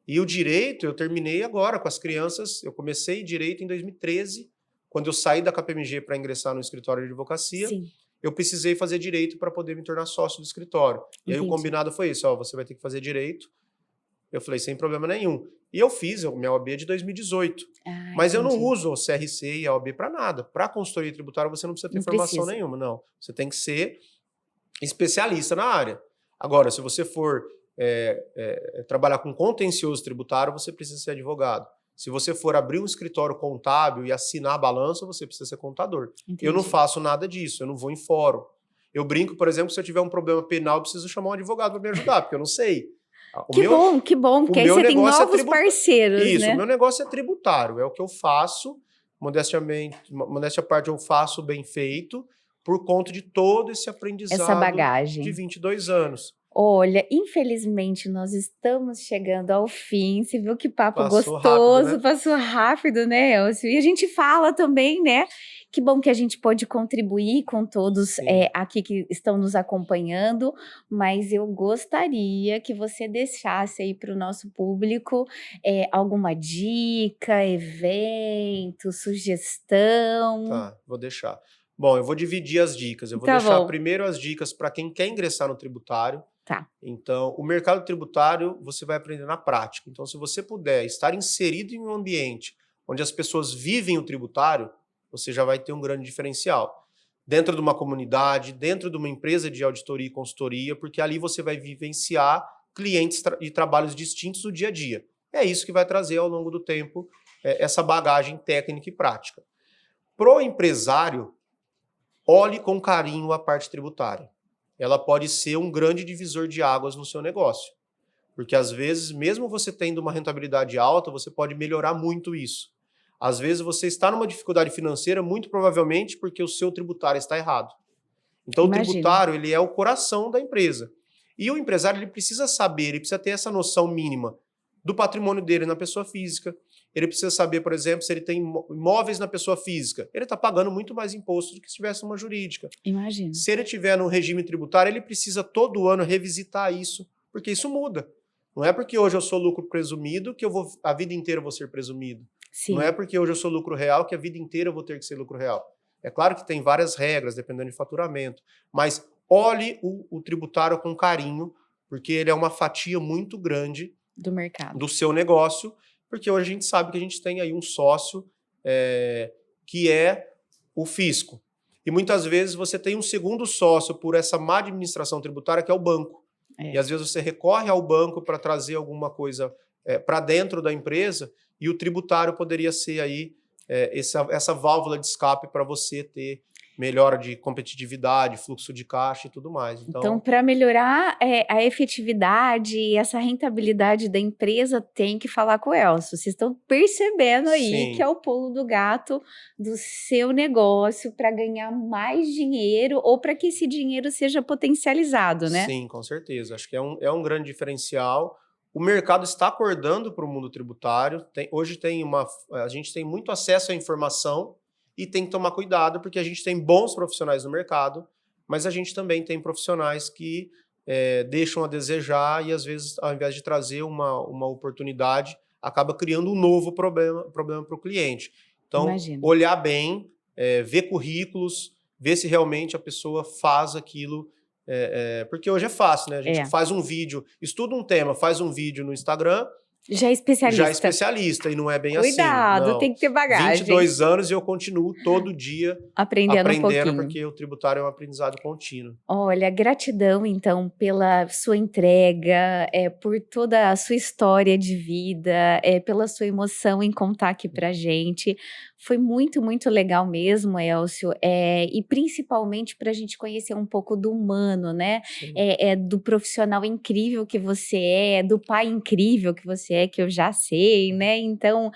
S2: E o direito, eu terminei agora com as crianças. Eu comecei direito em 2013, quando eu saí da KPMG para ingressar no escritório de advocacia.
S1: Sim.
S2: Eu precisei fazer direito para poder me tornar sócio do escritório. E aí o combinado foi isso, você vai ter que fazer direito. Eu falei, sem problema nenhum. E eu fiz, minha OAB é de 2018. Mas eu não uso o CRC e a OAB para nada. Para consultoria tributária você não precisa ter formação nenhuma, não. Você tem que ser especialista na área. Agora, se você for trabalhar com contencioso tributário, você precisa ser advogado. Se você for abrir um escritório contábil e assinar a balança, você precisa ser contador. Entendi. Eu não faço nada disso, eu não vou em fórum. Eu brinco, por exemplo, se eu tiver um problema penal, eu preciso chamar um advogado para me ajudar, porque eu não sei.
S1: Que bom, porque aí você tem novos parceiros,
S2: Isso,
S1: né?
S2: O meu negócio é tributário, é o que eu faço, modéstia à parte, eu faço bem feito, por conta de todo esse aprendizado
S1: essa bagagem
S2: de 22 anos.
S1: Olha, infelizmente nós estamos chegando ao fim. Você viu que papo
S2: Passou
S1: gostoso,
S2: rápido, né?
S1: Passou rápido, né, Elcio? E a gente fala também, né? Que bom que a gente pode contribuir com todos aqui que estão nos acompanhando, mas eu gostaria que você deixasse aí para o nosso público alguma dica, evento, sugestão.
S2: Tá, vou deixar. Bom, eu vou dividir as dicas. Eu vou deixar primeiro as dicas para quem quer ingressar no tributário.
S1: Tá.
S2: Então, o mercado tributário você vai aprender na prática. Então, se você puder estar inserido em um ambiente onde as pessoas vivem o tributário, você já vai ter um grande diferencial. Dentro de uma comunidade, dentro de uma empresa de auditoria e consultoria, porque ali você vai vivenciar clientes e trabalhos distintos do dia a dia. É isso que vai trazer ao longo do tempo essa bagagem técnica e prática. Pro empresário, olhe com carinho a parte tributária. Ela pode ser um grande divisor de águas no seu negócio. Porque, às vezes, mesmo você tendo uma rentabilidade alta, você pode melhorar muito isso. Às vezes, você está numa dificuldade financeira, muito provavelmente porque o seu tributário está errado. Então, o tributário ele é o coração da empresa. E o empresário ele precisa saber, ele precisa ter essa noção mínima do patrimônio dele na pessoa física. Ele precisa saber, por exemplo, se ele tem imóveis na pessoa física. Ele está pagando muito mais imposto do que se tivesse uma jurídica.
S1: Imagina.
S2: Se ele tiver no regime tributário, ele precisa todo ano revisitar isso, porque isso muda. Não é porque hoje eu sou lucro presumido que a vida inteira eu vou ser presumido. Sim. Não é porque hoje eu sou lucro real que a vida inteira eu vou ter que ser lucro real. É claro que tem várias regras, dependendo de faturamento, mas olhe o tributário com carinho, porque ele é uma fatia muito grande
S1: do mercado,
S2: do seu negócio, porque hoje a gente sabe que a gente tem aí um sócio que é o fisco. E muitas vezes você tem um segundo sócio por essa má administração tributária, que é o banco. E às vezes você recorre ao banco para trazer alguma coisa para dentro da empresa, e o tributário poderia ser aí essa válvula de escape para você ter melhora de competitividade, fluxo de caixa e tudo mais.
S1: Então para melhorar a efetividade e essa rentabilidade da empresa, tem que falar com o Elcio. Vocês estão percebendo aí Sim. que é o pulo do gato do seu negócio para ganhar mais dinheiro ou para que esse dinheiro seja potencializado, né?
S2: Sim, com certeza. Acho que é um grande diferencial. O mercado está acordando para o mundo tributário. Hoje a gente tem muito acesso à informação e tem que tomar cuidado, porque a gente tem bons profissionais no mercado, mas a gente também tem profissionais que deixam a desejar e, às vezes, ao invés de trazer uma oportunidade, acaba criando um novo problema para o cliente. Então, olhar bem, ver currículos, ver se realmente a pessoa faz aquilo. Porque hoje é fácil, né? A gente faz um vídeo, estuda um tema, faz um vídeo no Instagram,
S1: Já é
S2: já
S1: especialista.
S2: especialista, e não é bem assim,
S1: Cuidado,
S2: não.
S1: tem que ter bagagem.
S2: 22 anos e eu continuo todo dia
S1: Aprendendo um
S2: aprendendo,
S1: pouquinho.
S2: porque o tributário é um aprendizado contínuo.
S1: Olha, gratidão então pela sua entrega, por toda a sua história de vida, pela sua emoção em contar aqui pra gente. Foi muito, muito legal mesmo, Elcio, e principalmente para a gente conhecer um pouco do humano, né?
S2: Sim.
S1: Do profissional incrível que você do pai incrível que você que eu já sei, né? Então,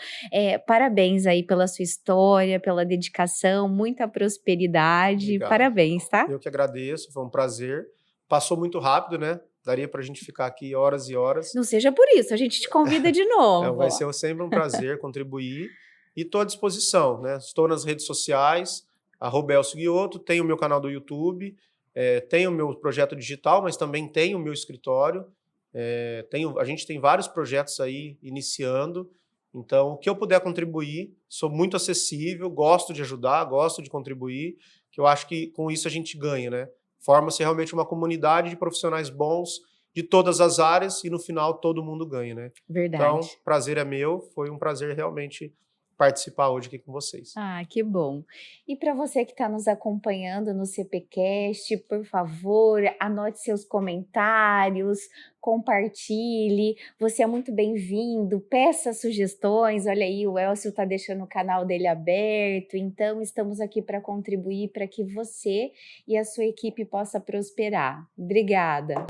S1: parabéns aí pela sua história, pela dedicação, muita prosperidade.
S2: Obrigado.
S1: Parabéns, tá?
S2: Eu que agradeço, foi um prazer. Passou muito rápido, né? Daria para a gente ficar aqui horas e horas.
S1: Não seja por isso, a gente te convida de novo.
S2: Vai ser sempre um prazer contribuir e estou à disposição, né? Estou nas redes sociais, @Elcio Guiotto, tenho o meu canal do YouTube, tenho o meu projeto digital, mas também tenho o meu escritório. A gente tem vários projetos aí iniciando, então o que eu puder contribuir, sou muito acessível, gosto de ajudar, gosto de contribuir, que eu acho que com isso a gente ganha, né? Forma-se realmente uma comunidade de profissionais bons de todas as áreas e no final todo mundo ganha, né?
S1: Verdade.
S2: Então, prazer é meu, foi um prazer realmente participar hoje aqui com vocês.
S1: Ah, que bom. E para você que está nos acompanhando no CPCast, por favor, anote seus comentários, compartilhe. Você é muito bem-vindo, peça sugestões. Olha aí, o Elcio está deixando o canal dele aberto, então estamos aqui para contribuir para que você e a sua equipe possa prosperar. Obrigada.